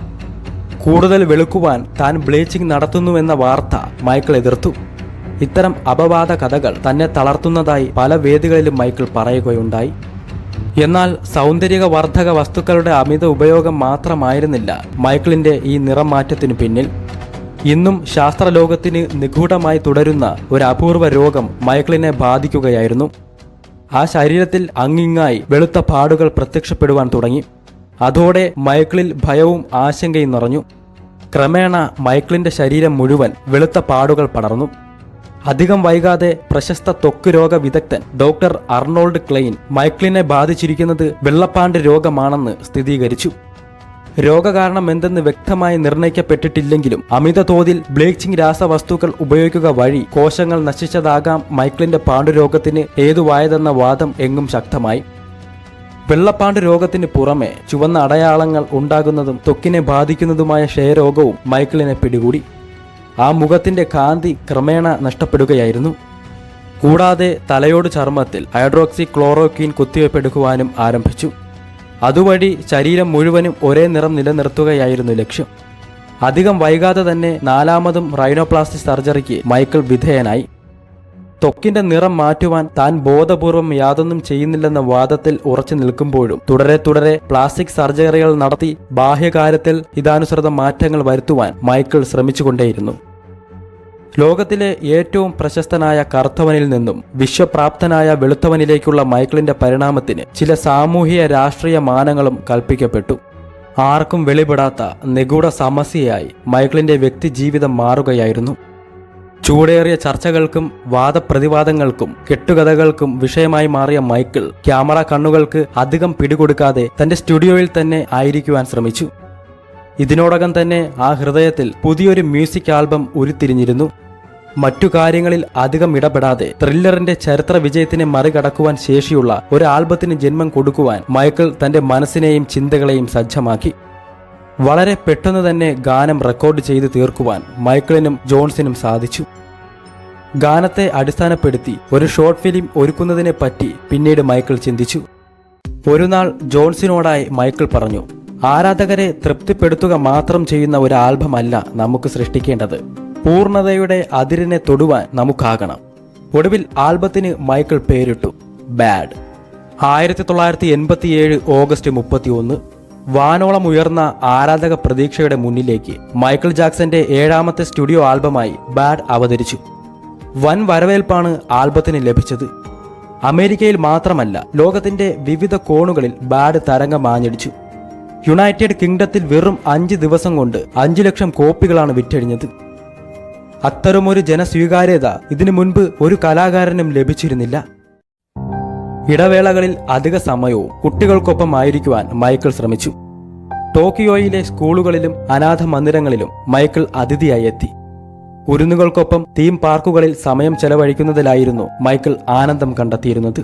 കൂടുതൽ വെളുക്കുവാൻ താൻ ബ്ലീച്ചിങ് നടത്തുന്നുവെന്ന വാർത്ത മൈക്കിൾ എതിർത്തു. ഇത്തരം അപവാദ കഥകൾ തന്നെ തളർത്തുന്നതായി പല വേദികളിലും മൈക്കിൾ പറയുകയുണ്ടായി. എന്നാൽ സൗന്ദര്യവർദ്ധക വസ്തുക്കളുടെ അമിത ഉപയോഗം മാത്രമായിരുന്നില്ല മൈക്കിളിന്റെ ഈ നിറം മാറ്റത്തിനു പിന്നിൽ. ഇന്നും ശാസ്ത്രലോകത്തിന് നിഗൂഢമായി തുടരുന്ന ഒരു അപൂർവ രോഗം മൈക്കിളിനെ ബാധിക്കുകയായിരുന്നു. ആ ശരീരത്തിൽ അങ്ങിങ്ങായി വെളുത്ത പാടുകൾ പ്രത്യക്ഷപ്പെടുവാൻ തുടങ്ങി. അതോടെ മൈക്കിളിൽ ഭയവും ആശങ്കയും നിറഞ്ഞു. ക്രമേണ മൈക്കിളിന്റെ ശരീരം മുഴുവൻ വെളുത്ത പാടുകൾ പടർന്നു. അധികം വൈകാതെ പ്രശസ്ത ത്വക്ക് രോഗ വിദഗ്ധൻ ഡോക്ടർ അർണോൾഡ് ക്ലെയിൻ മൈക്കിളിനെ ബാധിച്ചിരിക്കുന്നത് വെള്ളപ്പാണ്ട് രോഗമാണെന്ന് സ്ഥിരീകരിച്ചു. രോഗകാരണം എന്തെന്ന് വ്യക്തമായി നിർണയിക്കപ്പെട്ടിട്ടില്ലെങ്കിലും അമിത തോതിൽ ബ്ലീച്ചിങ് രാസവസ്തുക്കൾ ഉപയോഗിക്കുക വഴി കോശങ്ങൾ നശിച്ചതാകാം മൈക്കിളിന്റെ പാണ്ടുരോഗത്തിന് ഹേതുവായതെന്ന വാദം എങ്ങും ശക്തമായി. വെള്ളപ്പാണ്ട് രോഗത്തിന് പുറമെ ചുവന്ന അടയാളങ്ങൾ ഉണ്ടാകുന്നതും ത്വക്കിനെ ബാധിക്കുന്നതുമായ ക്ഷയരോഗവും മൈക്കിളിനെ പിടികൂടി. ആ മുഖത്തിന്റെ കാന്തി ക്രമേണ നഷ്ടപ്പെടുകയായിരുന്നു. കൂടാതെ തലയോട് ചർമ്മത്തിൽ ഹൈഡ്രോക്സി ക്ലോറോക്വീൻ കുത്തിവയ്പ്പെടുക്കുവാനും ആരംഭിച്ചു. അതുവഴി ശരീരം മുഴുവനും ഒരേ നിറം നിലനിർത്തുകയായിരുന്നു ലക്ഷ്യം. അധികം വൈകാതെ തന്നെ 4ാമതും റൈനോപ്ലാസ്റ്റി സർജറിക്ക് മൈക്കിൾ വിധേയനായി. ത്വക്കിന്റെ നിറം മാറ്റുവാൻ താൻ ബോധപൂർവം യാതൊന്നും ചെയ്യുന്നില്ലെന്ന വാദത്തിൽ ഉറച്ചു നിൽക്കുമ്പോഴും തുടരെ പ്ലാസ്റ്റിക് സർജറികൾ നടത്തി ബാഹ്യകാര്യത്തിൽ ഇതാനുസൃത മാറ്റങ്ങൾ വരുത്തുവാൻ മൈക്കിൾ ശ്രമിച്ചുകൊണ്ടേയിരുന്നു. ലോകത്തിലെ ഏറ്റവും പ്രശസ്തനായ കറുത്തവനിൽ നിന്നും വിശ്വപ്രാപ്തനായ വെളുത്തവനിലേക്കുള്ള മൈക്കിളിന്റെ പരിണാമത്തിന് ചില സാമൂഹിക രാഷ്ട്രീയ മാനങ്ങളും കൽപ്പിക്കപ്പെട്ടു. ആർക്കും വെളിപ്പെടാത്ത നിഗൂഢ സമസ്യയായി മൈക്കിളിന്റെ വ്യക്തിജീവിതം മാറുകയായിരുന്നു. ചൂടേറിയ ചർച്ചകൾക്കും വാദപ്രതിവാദങ്ങൾക്കും കെട്ടുകഥകൾക്കും വിഷയമായി മാറിയ മൈക്കിൾ ക്യാമറ കണ്ണുകൾക്ക് അധികം പിടികൊടുക്കാതെ തന്റെ സ്റ്റുഡിയോയിൽ തന്നെ ആയിരിക്കുവാൻ ശ്രമിച്ചു. ഇതിനോടകം തന്നെ ആ ഹൃദയത്തിൽ പുതിയൊരു മ്യൂസിക് ആൽബം ഉരുത്തിരിഞ്ഞിരുന്നു. മറ്റു കാര്യങ്ങളിൽ അധികം ഇടപെടാതെ ത്രില്ലറിന്റെ ചരിത്ര വിജയത്തിനെ മറികടക്കുവാൻ ശേഷിയുള്ള ഒരു ആൽബത്തിന് ജന്മം കൊടുക്കുവാൻ മൈക്കിൾ തന്റെ മനസ്സിനെയും ചിന്തകളെയും സജ്ജമാക്കി. വളരെ പെട്ടെന്ന് തന്നെ ഗാനം റെക്കോർഡ് ചെയ്ത് തീർക്കുവാൻ മൈക്കിളിനും ജോൺസിനും സാധിച്ചു. ഗാനത്തെ അടിസ്ഥാനപ്പെടുത്തി ഒരു ഷോർട്ട് ഫിലിം ഒരുക്കുന്നതിനെ പറ്റി പിന്നീട് മൈക്കിൾ ചിന്തിച്ചു. ഒരു നാൾ ജോൺസിനോടായി മൈക്കിൾ പറഞ്ഞു, ആരാധകരെ തൃപ്തിപ്പെടുത്തുക മാത്രം ചെയ്യുന്ന ഒരു ആൽബമല്ല നമുക്ക് സൃഷ്ടിക്കേണ്ടത്, പൂർണ്ണതയുടെ അതിരിനെ തൊടുവാൻ നമുക്കാകണം. ഒടുവിൽ ആൽബത്തിന് മൈക്കിൾ പേരിട്ടു ബാഡ്. 1987 ഓഗസ്റ്റ് 31 വാനോളം ഉയർന്ന ആരാധക പ്രതീക്ഷയുടെ മുന്നിലേക്ക് മൈക്കിൾ ജാക്സന്റെ 7ാമത്തെ സ്റ്റുഡിയോ ആൽബമായി ബാഡ് അവതരിച്ചു. വൻ വരവേൽപ്പാണ് ആൽബത്തിന് ലഭിച്ചത്. അമേരിക്കയിൽ മാത്രമല്ല, ലോകത്തിന്റെ വിവിധ കോണുകളിൽ ബാഡ് തരംഗമാഞ്ഞടിച്ചു. യുണൈറ്റഡ് കിങ്ഡത്തിൽ വെറും 5 ദിവസം കൊണ്ട് 5 ലക്ഷം കോപ്പികളാണ് വിറ്റഴിഞ്ഞത്. അത്തരമൊരു ജനസ്വീകാര്യത ഇതിനു മുൻപ് ഒരു കലാകാരനും ലഭിച്ചിരുന്നില്ല. ഇടവേളകളിൽ അധിക സമയവും കുട്ടികൾക്കൊപ്പം ആയിരിക്കുവാൻ മൈക്കിൾ ശ്രമിച്ചു. ടോക്കിയോയിലെ സ്കൂളുകളിലും അനാഥ മന്ദിരങ്ങളിലും മൈക്കിൾ അതിഥിയായി എത്തി. കുരുന്നുകൾക്കൊപ്പം തീം പാർക്കുകളിൽ സമയം ചെലവഴിക്കുന്നതിലായിരുന്നു മൈക്കിൾ ആനന്ദം കണ്ടെത്തിയിരുന്നത്.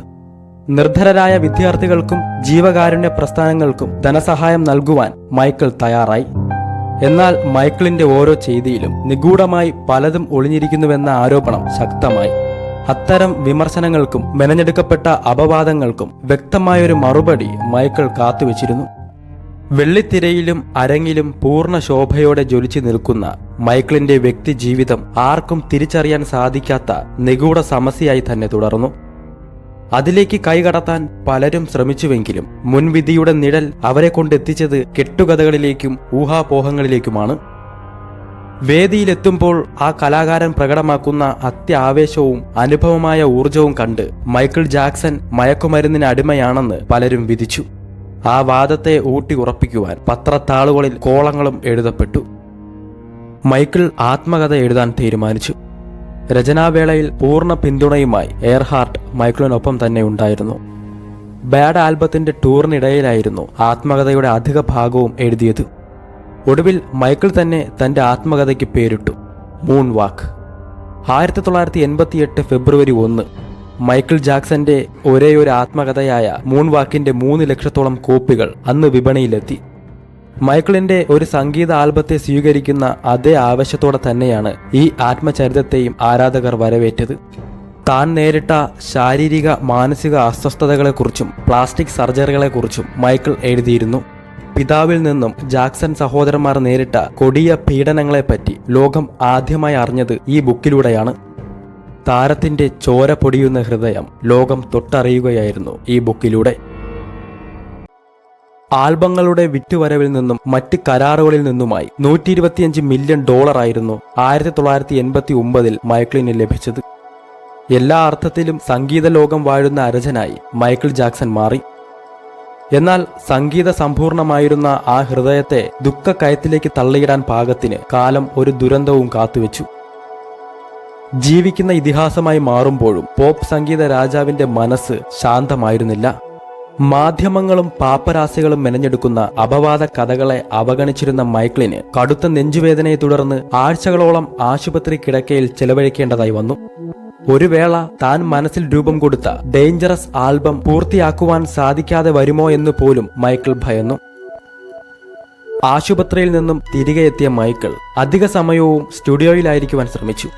നിർധനരായ വിദ്യാർത്ഥികൾക്കും ജീവകാരുണ്യ പ്രസ്ഥാനങ്ങൾക്കും ധനസഹായം നൽകുവാൻ മൈക്കിൾ തയ്യാറായി. എന്നാൽ മൈക്കിളിന്റെ ഓരോ ചെയ്തിയിലും നിഗൂഢമായി പലതും ഒളിഞ്ഞിരിക്കുന്നുവെന്ന ആരോപണം ശക്തമായി. അത്തരം വിമർശനങ്ങൾക്കും മെനഞ്ഞെടുക്കപ്പെട്ട അപവാദങ്ങൾക്കും വ്യക്തമായൊരു മറുപടി മൈക്കിൾ കാത്തുവച്ചിരുന്നു. വെള്ളിത്തിരയിലും അരങ്ങിലും പൂർണ്ണ ശോഭയോടെ ജ്വലിച്ചു നിൽക്കുന്ന മൈക്കിളിന്റെ വ്യക്തി ജീവിതം ആർക്കും തിരിച്ചറിയാൻ സാധിക്കാത്ത നിഗൂഢ സമസ്യയായി തന്നെ തുടർന്നു. അതിലേക്ക് കൈകടത്താൻ പലരും ശ്രമിച്ചുവെങ്കിലും മുൻവിധിയുടെ നിഴൽ അവരെ കൊണ്ടെത്തിച്ചത് കെട്ടുകഥകളിലേക്കും ഊഹാപോഹങ്ങളിലേക്കുമാണ്. വേദിയിലെത്തുമ്പോൾ ആ കലാകാരൻ പ്രകടമാക്കുന്ന അത്യാവേശവും അനുഭവമായ ഊർജവും കണ്ട് മൈക്കിൾ ജാക്സൺ മയക്കുമരുന്നിന് അടിമയാണെന്ന് പലരും വിധിച്ചു. ആ വാദത്തെ ഊട്ടി ഉറപ്പിക്കുവാൻ പത്രത്താളുകളിൽ കോളങ്ങളും എഴുതപ്പെട്ടു. മൈക്കിൾ ആത്മകഥ എഴുതാൻ തീരുമാനിച്ചു. രചനാവേളയിൽ പൂർണ്ണ പിന്തുണയുമായി എയർഹാർട്ട് മൈക്കിളിനൊപ്പം തന്നെ ഉണ്ടായിരുന്നു. ബാഡ് ആൽബത്തിന്റെ ടൂറിനിടയിലായിരുന്നു ആത്മകഥയുടെ അധിക ഭാഗവും എഴുതിയത്. ഒടുവിൽ മൈക്കിൾ തന്നെ തന്റെ ആത്മകഥയ്ക്ക് പേരിട്ടു മൂൺ വാക്ക്. 1988 ഫെബ്രുവരി 1 മൈക്കിൾ ജാക്സന്റെ ഒരേയൊരു ആത്മകഥയായ മൂൺ വാക്കിന്റെ 3 ലക്ഷത്തോളം കോപ്പികൾ അന്ന് വിപണിയിലെത്തി. മൈക്കിളിന്റെ ഒരു സംഗീത ആൽബത്തെ സ്വീകരിക്കുന്ന അതേ ആവേശത്തോടെ തന്നെയാണ് ഈ ആത്മചരിതത്തെയും ആരാധകർ വരവേറ്റത്. താൻ നേരിട്ട ശാരീരിക മാനസിക അസ്വസ്ഥതകളെക്കുറിച്ചും പ്ലാസ്റ്റിക് സർജറികളെക്കുറിച്ചും മൈക്കിൾ എഴുതിയിരുന്നു. പിതാവിൽ നിന്നും ജാക്സൺ സഹോദരന്മാർ നേരിട്ട കൊടിയ പീഡനങ്ങളെപ്പറ്റി ലോകം ആദ്യമായി അറിഞ്ഞത് ഈ ബുക്കിലൂടെയാണ്. താരത്തിന്റെ ചോര പൊടിയുന്ന ഹൃദയം ലോകം തൊട്ടറിയുകയായിരുന്നു ഈ ബുക്കിലൂടെ. ആൽബങ്ങളുടെ വിറ്റുവരവിൽ നിന്നും മറ്റ് കരാറുകളിൽ നിന്നുമായി $125 മില്യൺ ആയിരുന്നു 1989 മൈക്കിളിന് ലഭിച്ചത്. എല്ലാ അർത്ഥത്തിലും സംഗീത ലോകം വാഴുന്ന അരജനായി മൈക്കിൾ ജാക്സൺ മാറി. എന്നാൽ സംഗീത സമ്പൂർണമായിരുന്ന ആ ഹൃദയത്തെ ദുഃഖക്കയത്തിലേക്ക് തള്ളിയിടാൻ പാകത്തിന് കാലം ഒരു ദുരന്തവും കാത്തുവെച്ചു. ജീവിക്കുന്ന ഇതിഹാസമായി മാറുമ്പോഴും പോപ്പ് സംഗീത രാജാവിന്റെ മനസ്സ് ശാന്തമായിരുന്നില്ല. മാധ്യമങ്ങളും പാപ്പരാസികളും മെനഞ്ഞെടുക്കുന്ന അപവാദ കഥകളെ അവഗണിച്ചിരുന്ന മൈക്കിളിന് കടുത്ത നെഞ്ചുവേദനയെ തുടർന്ന് ആഴ്ചകളോളം ആശുപത്രി കിടക്കയിൽ ചെലവഴിക്കേണ്ടതായി വന്നു. ഒരു വേള താൻ മനസ്സിൽ രൂപം കൊടുത്ത ഡേഞ്ചറസ് ആൽബം പൂർത്തിയാക്കുവാൻ സാധിക്കാതെ വരുമോ എന്ന് പോലും മൈക്കിൾ ഭയന്നു. ആശുപത്രിയിൽ നിന്നും തിരികെ എത്തിയ മൈക്കിൾ അധിക സമയവും സ്റ്റുഡിയോയിലായിരിക്കുവാൻ ശ്രമിച്ചു.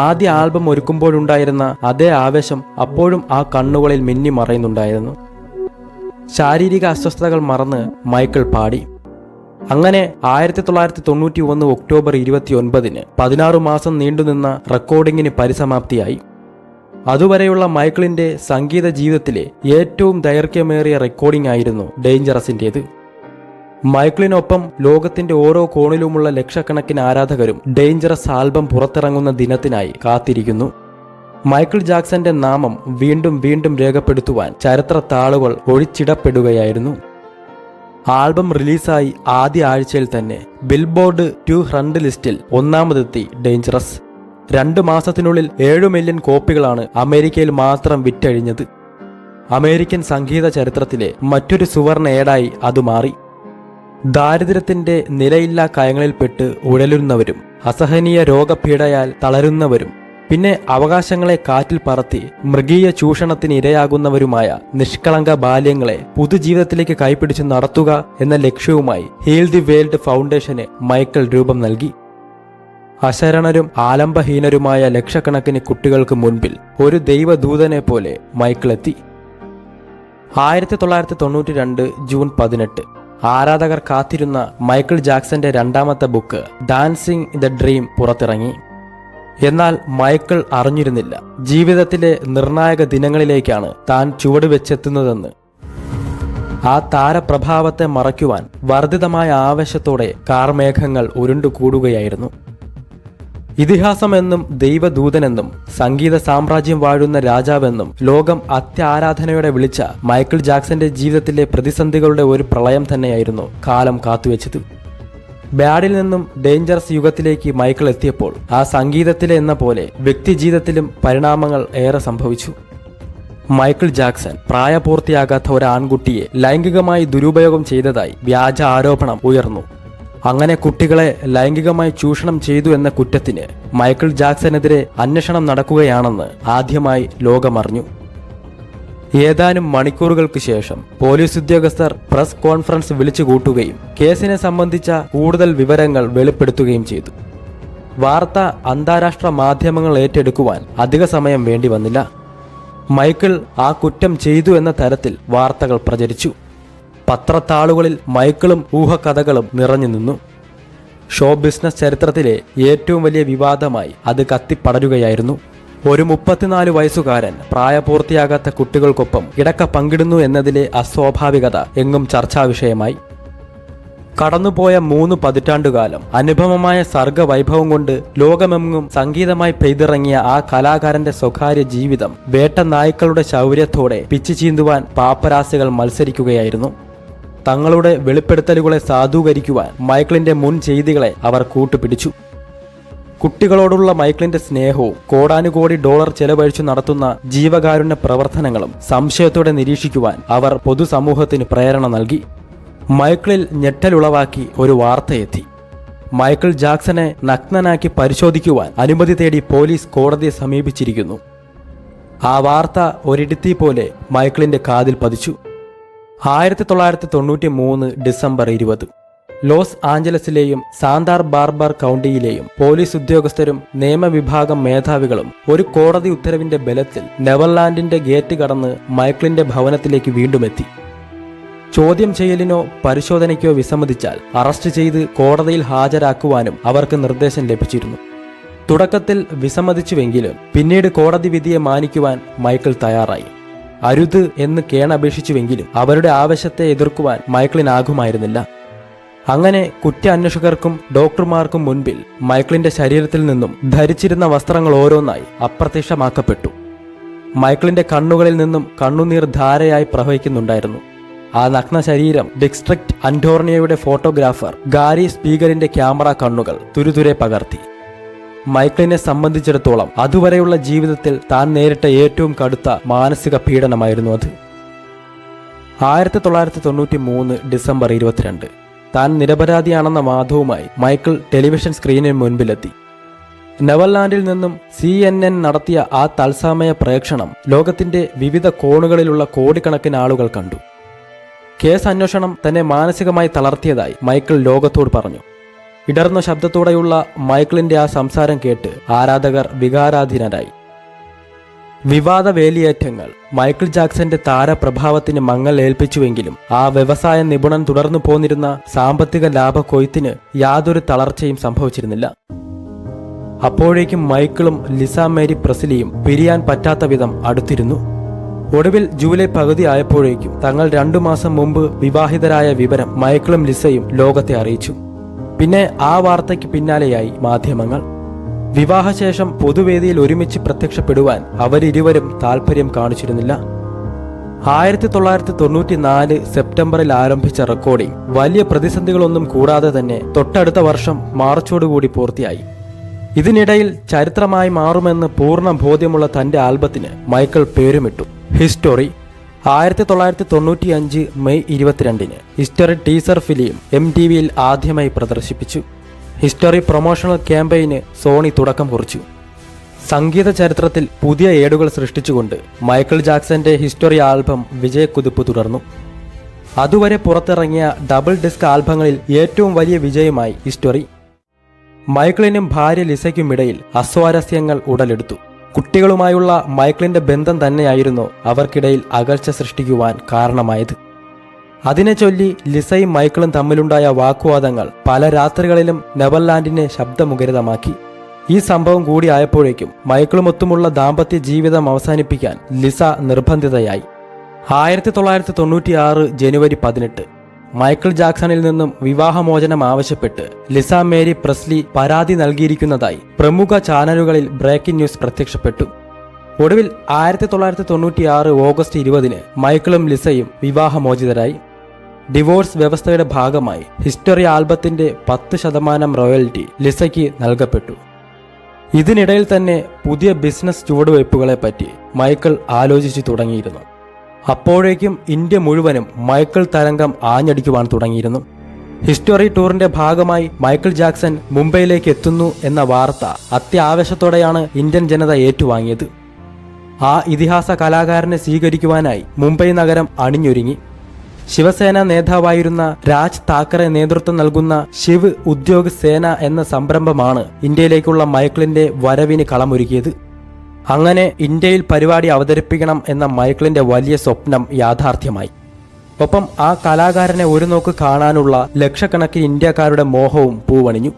ആദ്യ ആൽബം ഒരുക്കുമ്പോഴുണ്ടായിരുന്ന അതേ ആവേശം അപ്പോഴും ആ കണ്ണുകളിൽ മിന്നി മറയുന്നുണ്ടായിരുന്നു. ശാരീരിക അസ്വസ്ഥതകൾ മറന്ന് മൈക്കിൾ പാടി. അങ്ങനെ 1991 ഒക്ടോബർ 29 16 മാസം നീണ്ടുനിന്ന റെക്കോർഡിങ്ങിന് പരിസമാപ്തിയായി. അതുവരെയുള്ള മൈക്കിളിന്റെ സംഗീത ജീവിതത്തിലെ ഏറ്റവും ദൈർഘ്യമേറിയ റെക്കോർഡിംഗ് ആയിരുന്നു ഡേഞ്ചറസിന്റേത്. മൈക്കിളിനൊപ്പം ലോകത്തിന്റെ ഓരോ കോണിലുമുള്ള ലക്ഷക്കണക്കിന് ആരാധകരും ഡേഞ്ചറസ് ആൽബം പുറത്തിറങ്ങുന്ന ദിനത്തിനായി കാത്തിരിക്കുന്നു. മൈക്കിൾ ജാക്സന്റെ നാമം വീണ്ടും വീണ്ടും രേഖപ്പെടുത്തുവാൻ ചരിത്ര താളുകൾ ഒഴിച്ചിടപ്പെടുകയായിരുന്നു. ആൽബം റിലീസായി ആദ്യ ആഴ്ചയിൽ തന്നെ ബിൽബോർഡ് 200 ലിസ്റ്റിൽ ഒന്നാമതെത്തി ഡേഞ്ചറസ്. 2 മാസത്തിനുള്ളിൽ 7 മില്യൺ കോപ്പികളാണ് അമേരിക്കയിൽ മാത്രം വിറ്റഴിഞ്ഞത്. അമേരിക്കൻ സംഗീത ചരിത്രത്തിലെ മറ്റൊരു സുവർണ ഏടായി അത് മാറി. ദാരിദ്ര്യത്തിന്റെ നിലയില്ലാ കയങ്ങളിൽപ്പെട്ട് ഉഴലുന്നവരും അസഹനീയ രോഗപീഡയാൽ തളരുന്നവരും പിന്നെ അവകാശങ്ങളെ കാറ്റിൽ പറത്തി മൃഗീയ ചൂഷണത്തിന് ഇരയാകുന്നവരുമായ നിഷ്കളങ്ക ബാല്യങ്ങളെ പുതുജീവിതത്തിലേക്ക് കൈപിടിച്ച് നടത്തുക എന്ന ലക്ഷ്യവുമായി ഹീൽ ദി വേൾഡ് ഫൗണ്ടേഷന് മൈക്കിൾ രൂപം നൽകി. അശരണരും ആലംബഹീനരുമായ ലക്ഷക്കണക്കിന് കുട്ടികൾക്ക് മുൻപിൽ ഒരു ദൈവദൂതനെ പോലെ മൈക്കിൾ എത്തി. 1992 ജൂൺ 18 ആരാധകർ കാത്തിരുന്ന മൈക്കിൾ ജാക്സന്റെ രണ്ടാമത്തെ ബുക്ക് ഡാൻസിംഗ് ദ ഡ്രീം പുറത്തിറങ്ങി. എന്നാൽ മൈക്കിൾ അറിഞ്ഞിരുന്നില്ല ജീവിതത്തിലെ നിർണായക ദിനങ്ങളിലേക്കാണ് താൻ ചുവടുവെച്ചെത്തുന്നതെന്ന്. ആ താരപ്രഭാവത്തെ മറയ്ക്കുവാൻ വർദ്ധിതമായ ആവേശത്തോടെ കാർമേഘങ്ങൾ ഉരുണ്ടുകൂടുകയായിരുന്നു. ഇതിഹാസമെന്നും ദൈവദൂതനെന്നും സംഗീത സാമ്രാജ്യം വാഴുന്ന രാജാവെന്നും ലോകം അത്യാരാധനയോടെ വിളിച്ച മൈക്കിൾ ജാക്സന്റെ ജീവിതത്തിലെ പ്രതിസന്ധികളുടെ ഒരു പ്രളയം തന്നെയായിരുന്നു കാലം കാത്തുവെച്ചത്. ബാഡിൽ നിന്നും ഡേഞ്ചറസ് യുഗത്തിലേക്ക് മൈക്കിൾ എത്തിയപ്പോൾ ആ സംഗീതത്തിലെ എന്ന പോലെ വ്യക്തിജീവിതത്തിലും പരിണാമങ്ങൾ ഏറെ സംഭവിച്ചു. മൈക്കിൾ ജാക്സൺ പ്രായപൂർത്തിയാകാത്ത ഒരു ആൺകുട്ടിയെ ലൈംഗികമായി ദുരുപയോഗം ചെയ്തതായി വ്യാജ ആരോപണം ഉയർന്നു. അങ്ങനെ കുട്ടികളെ ലൈംഗികമായി ചൂഷണം ചെയ്തു എന്ന കുറ്റത്തിന് മൈക്കിൾ ജാക്സനെതിരെ അന്വേഷണം നടക്കുകയാണെന്ന് ആദ്യമായി ലോകമറിഞ്ഞു. ഏതാനും മണിക്കൂറുകൾക്ക് ശേഷം പോലീസ് ഉദ്യോഗസ്ഥർ പ്രസ് കോൺഫറൻസ് വിളിച്ചു കൂട്ടുകയും കേസിനെ സംബന്ധിച്ച കൂടുതൽ വിവരങ്ങൾ വെളിപ്പെടുത്തുകയും ചെയ്തു. വാർത്ത അന്താരാഷ്ട്ര മാധ്യമങ്ങൾ ഏറ്റെടുക്കുവാൻ അധിക സമയം വേണ്ടി വന്നില്ല. മൈക്കിൾ ആ കുറ്റം ചെയ്തു എന്ന തരത്തിൽ വാർത്തകൾ പ്രചരിച്ചു. പത്രത്താളുകളിൽ മൈക്കിളും ഊഹക്കഥകളും നിറഞ്ഞു നിന്നു. ഷോ ബിസിനസ് ചരിത്രത്തിലെ ഏറ്റവും വലിയ വിവാദമായി അത് കത്തിപ്പടരുകയായിരുന്നു. ഒരു 34 വയസ്സുകാരൻ പ്രായപൂർത്തിയാകാത്ത കുട്ടികൾക്കൊപ്പം കിടക്ക പങ്കിടുന്നു എന്നതിലെ അസ്വാഭാവികത എങ്ങും ചർച്ചാ വിഷയമായി. കടന്നുപോയ 3 പതിറ്റാണ്ടുകാലം അനുപമമായ സർഗവൈഭവം കൊണ്ട് ലോകമെങ്ങും സംഗീതമായി പെയ്തിറങ്ങിയ ആ കലാകാരന്റെ സ്വകാര്യ ജീവിതം വേട്ട നായ്ക്കളുടെ ശൗര്യത്തോടെ പിച്ചു ചീന്തുവാൻ പാപ്പരാസികൾ മത്സരിക്കുകയായിരുന്നു. തങ്ങളുടെ വെളിപ്പെടുത്തലുകളെ സാധൂകരിക്കുവാൻ മൈക്കിളിന്റെ മുൻ ചെയ്തികളെ അവർ കൂട്ടുപിടിച്ചു. കുട്ടികളോടുള്ള മൈക്കിളിന്റെ സ്നേഹവും കോടാനുകോടി ഡോളർ ചെലവഴിച്ചു നടത്തുന്ന ജീവകാരുണ്യ പ്രവർത്തനങ്ങളും സംശയത്തോടെ നിരീക്ഷിക്കുവാൻ അവർ പൊതുസമൂഹത്തിന് പ്രേരണ നൽകി. മൈക്കിളിൽ ഞെട്ടലുളവാക്കി ഒരു വാർത്തയെത്തി. മൈക്കിൾ ജാക്സനെ നഗ്നനാക്കി പരിശോധിക്കുവാൻ അനുമതി തേടി പോലീസ് കോടതിയെ സമീപിച്ചിരിക്കുന്നു. ആ വാർത്ത ഒരിടത്തി പോലെ മൈക്കിളിന്റെ കാതിൽ പതിച്ചു. 1993 ഡിസംബർ 20 ലോസ് ആഞ്ചലസിലെയും സാന്താർ ബാർബർ കൗണ്ടിയിലെയും പോലീസ് ഉദ്യോഗസ്ഥരും നിയമവിഭാഗം മേധാവികളും ഒരു കോടതി ഉത്തരവിന്റെ ബലത്തിൽ നെവർലാൻഡിന്റെ ഗേറ്റ് കടന്ന് മൈക്കിളിന്റെ ഭവനത്തിലേക്ക് വീണ്ടും എത്തി. ചോദ്യം ചെയ്യലിനോ പരിശോധനയ്ക്കോ വിസമ്മതിച്ചാൽ അറസ്റ്റ് ചെയ്ത് കോടതിയിൽ ഹാജരാക്കുവാനും അവർക്ക് നിർദ്ദേശം ലഭിച്ചിരുന്നു. തുടക്കത്തിൽ വിസമ്മതിച്ചുവെങ്കിലും പിന്നീട് കോടതി വിധിയെ മാനിക്കുവാൻ മൈക്കിൾ തയ്യാറായി. അരുത് എന്ന് കേണപേക്ഷിച്ചുവെങ്കിലും അവരുടെ ആവശ്യത്തെ എതിർക്കുവാൻ മൈക്കിളിനാകുമായിരുന്നില്ല. അങ്ങനെ കുറ്റാന്വേഷകർക്കും ഡോക്ടർമാർക്കും മുൻപിൽ മൈക്കിളിന്റെ ശരീരത്തിൽ നിന്നും ധരിച്ചിരുന്ന വസ്ത്രങ്ങൾ ഓരോന്നായി അപ്രത്യക്ഷമാക്കപ്പെട്ടു. മൈക്കിളിന്റെ കണ്ണുകളിൽ നിന്നും കണ്ണുനീർ ധാരയായി പ്രവഹിക്കുന്നുണ്ടായിരുന്നു. ആ നഗ്ന ശരീരം ഡിസ്ട്രിക്ട് അന്റോർണിയയുടെ ഫോട്ടോഗ്രാഫർ ഗാരി സ്പീഗറിന്റെ ക്യാമറ കണ്ണുകൾ തുരുതുരെ പകർത്തി. മൈക്കിളിനെ സംബന്ധിച്ചിടത്തോളം അതുവരെയുള്ള ജീവിതത്തിൽ താൻ നേരിട്ട ഏറ്റവും കടുത്ത മാനസിക പീഡനമായിരുന്നു അത്. 1993 ഡിസംബർ 22 താൻ നിരപരാധിയാണെന്ന വാദവുമായി മൈക്കിൾ ടെലിവിഷൻ സ്ക്രീനിന് മുൻപിലെത്തി. നെവർലാൻഡിൽ നിന്നും CNN നടത്തിയ ആ തത്സമയ പ്രേക്ഷണം ലോകത്തിന്റെ വിവിധ കോണുകളിലുള്ള കോടിക്കണക്കിന് ആളുകൾ കണ്ടു. കേസ് അന്വേഷണം തന്നെ മാനസികമായി തളർത്തിയതായി മൈക്കിൾ ലോകത്തോട് പറഞ്ഞു. ഇടർന്ന ശബ്ദത്തോടെയുള്ള മൈക്കിളിന്റെ ആ സംസാരം കേട്ട് ആരാധകർ വികാരാധീനരായി. വിവാദ വേലിയേറ്റങ്ങൾ മൈക്കിൾ ജാക്സന്റെ താരപ്രഭാവത്തിന് മങ്ങൽ ഏൽപ്പിച്ചുവെങ്കിലും ആ വ്യവസായ നിപുണൻ തുടർന്നു പോന്നിരുന്ന സാമ്പത്തിക ലാഭക്കൊയ്ത്തിന് യാതൊരു തളർച്ചയും സംഭവിച്ചിരുന്നില്ല. അപ്പോഴേക്കും മൈക്കിളും ലിസ മേരി പ്രസ്ലിയും പിരിയാൻ പറ്റാത്ത വിധം അടുത്തിരുന്നു. ഒടുവിൽ ജൂലൈ പകുതി ആയപ്പോഴേക്കും തങ്ങൾ 2 മാസം മുമ്പ് വിവാഹിതരായ വിവരം മൈക്കിളും ലിസയും ലോകത്തെ അറിയിച്ചു. പിന്നെ ആ വാർത്തയ്ക്ക് പിന്നാലെയായി മാധ്യമങ്ങൾ. വിവാഹശേഷം പൊതുവേദിയിൽ ഒരുമിച്ച് പ്രത്യക്ഷപ്പെടുവാൻ അവരിരുവരും താൽപര്യം കാണിച്ചിരുന്നില്ല. 1994 സെപ്റ്റംബറിൽ ആരംഭിച്ച റെക്കോർഡിംഗ് വലിയ പ്രതിസന്ധികളൊന്നും കൂടാതെ തന്നെ തൊട്ടടുത്ത വർഷം മാർച്ചോടുകൂടി പൂർത്തിയായി. ഇതിനിടയിൽ ചരിത്രമായി മാറുമെന്ന് പൂർണ്ണ ബോധ്യമുള്ള തന്റെ ആൽബത്തിന് മൈക്കിൾ പേരുമിട്ടു history. 1995 May 22 history teaser film MTVയിൽ ആദ്യമായി പ്രദർശിപ്പിച്ചു. ഹിസ്റ്ററി പ്രൊമോഷണൽ ക്യാമ്പയിന് സോണി തുടക്കം കുറിച്ചു. സംഗീത ചരിത്രത്തിൽ പുതിയ ഏടുകൾ സൃഷ്ടിച്ചുകൊണ്ട് മൈക്കിൾ ജാക്സന്റെ ഹിസ്റ്ററി ആൽബം വിജയക്കുതിപ്പ് തുടർന്നു. അതുവരെ പുറത്തിറങ്ങിയ ഡബിൾ ഡിസ്ക് ആൽബങ്ങളിൽ ഏറ്റവും വലിയ വിജയമായി ഹിസ്റ്ററി. മൈക്കിളിനും ഭാര്യ ലിസയ്ക്കുമിടയിൽ അസ്വാരസ്യങ്ങൾ ഉടലെടുത്തു. കുട്ടികളുമായുള്ള മൈക്കിളിന്റെ ബന്ധം തന്നെയായിരുന്നു അവർക്കിടയിൽ അകൽച്ച സൃഷ്ടിക്കുവാൻ കാരണമായത്. അതിനെ ചൊല്ലി ലിസയും മൈക്കിളും തമ്മിലുണ്ടായ വാഗ്വാദങ്ങൾ പല രാത്രികളിലും നെവർലാൻഡിനെ ശബ്ദമുഖരിതമാക്കി. ഈ സംഭവം കൂടി ആയപ്പോഴേക്കും മൈക്കിളുമൊത്തുമുള്ള ദാമ്പത്യ ജീവിതം അവസാനിപ്പിക്കാൻ ലിസ നിർബന്ധിതയായി. 1996 ജനുവരി 18 മൈക്കിൾ ജാക്സണിൽ നിന്നും വിവാഹമോചനം ആവശ്യപ്പെട്ട് ലിസ മേരി പ്രസ്ലി പരാതി നൽകിയിരിക്കുന്നതായി പ്രമുഖ ചാനലുകളിൽ ബ്രേക്കിംഗ് ന്യൂസ് പ്രത്യക്ഷപ്പെട്ടു. ഒടുവിൽ 1996 ഓഗസ്റ്റ് 20 മൈക്കിളും ലിസയും വിവാഹമോചിതരായി. ഡിവോഴ്സ് വ്യവസ്ഥയുടെ ഭാഗമായി ഹിസ്റ്ററി ആൽബത്തിന്റെ 10% റോയൽറ്റി ലിസയ്ക്ക് നൽകപ്പെട്ടു. ഇതിനിടയിൽ തന്നെ പുതിയ ബിസിനസ് ചുവടുവയ്പ്പുകളെപ്പറ്റി മൈക്കിൾ ആലോചിച്ചു തുടങ്ങിയിരുന്നു. അപ്പോഴേക്കും ഇന്ത്യ മുഴുവനും മൈക്കിൾ തരംഗം ആഞ്ഞടിക്കുവാൻ തുടങ്ങിയിരുന്നു. ഹിസ്റ്ററി ടൂറിന്റെ ഭാഗമായി മൈക്കിൾ ജാക്സൺ മുംബൈയിലേക്ക് എത്തുന്നു എന്ന വാർത്ത അത്യാവേശത്തോടെയാണ് ഇന്ത്യൻ ജനത ഏറ്റുവാങ്ങിയത്. ആ ഇതിഹാസ കലാകാരനെ സ്വീകരിക്കുവാനായി മുംബൈ നഗരം അണിഞ്ഞൊരുങ്ങി. ശിവസേന നേതാവായിരുന്ന രാജ് താക്കറെ നേതൃത്വം നൽകുന്ന ശിവ് ഉദ്യോഗ് സേന എന്ന സംരംഭമാണ് ഇന്ത്യയിലേക്കുള്ള മൈക്കിളിന്റെ വരവിന് കളമൊരുക്കിയത്. അങ്ങനെ ഇന്ത്യയിൽ പരിപാടി അവതരിപ്പിക്കണം എന്ന മൈക്കിളിന്റെ വലിയ സ്വപ്നം യാഥാർത്ഥ്യമായി. ഒപ്പം ആ കലാകാരനെ ഒരു നോക്ക് കാണാനുള്ള ലക്ഷക്കണക്കിന് ഇന്ത്യക്കാരുടെ മോഹവും പൂവണിഞ്ഞു.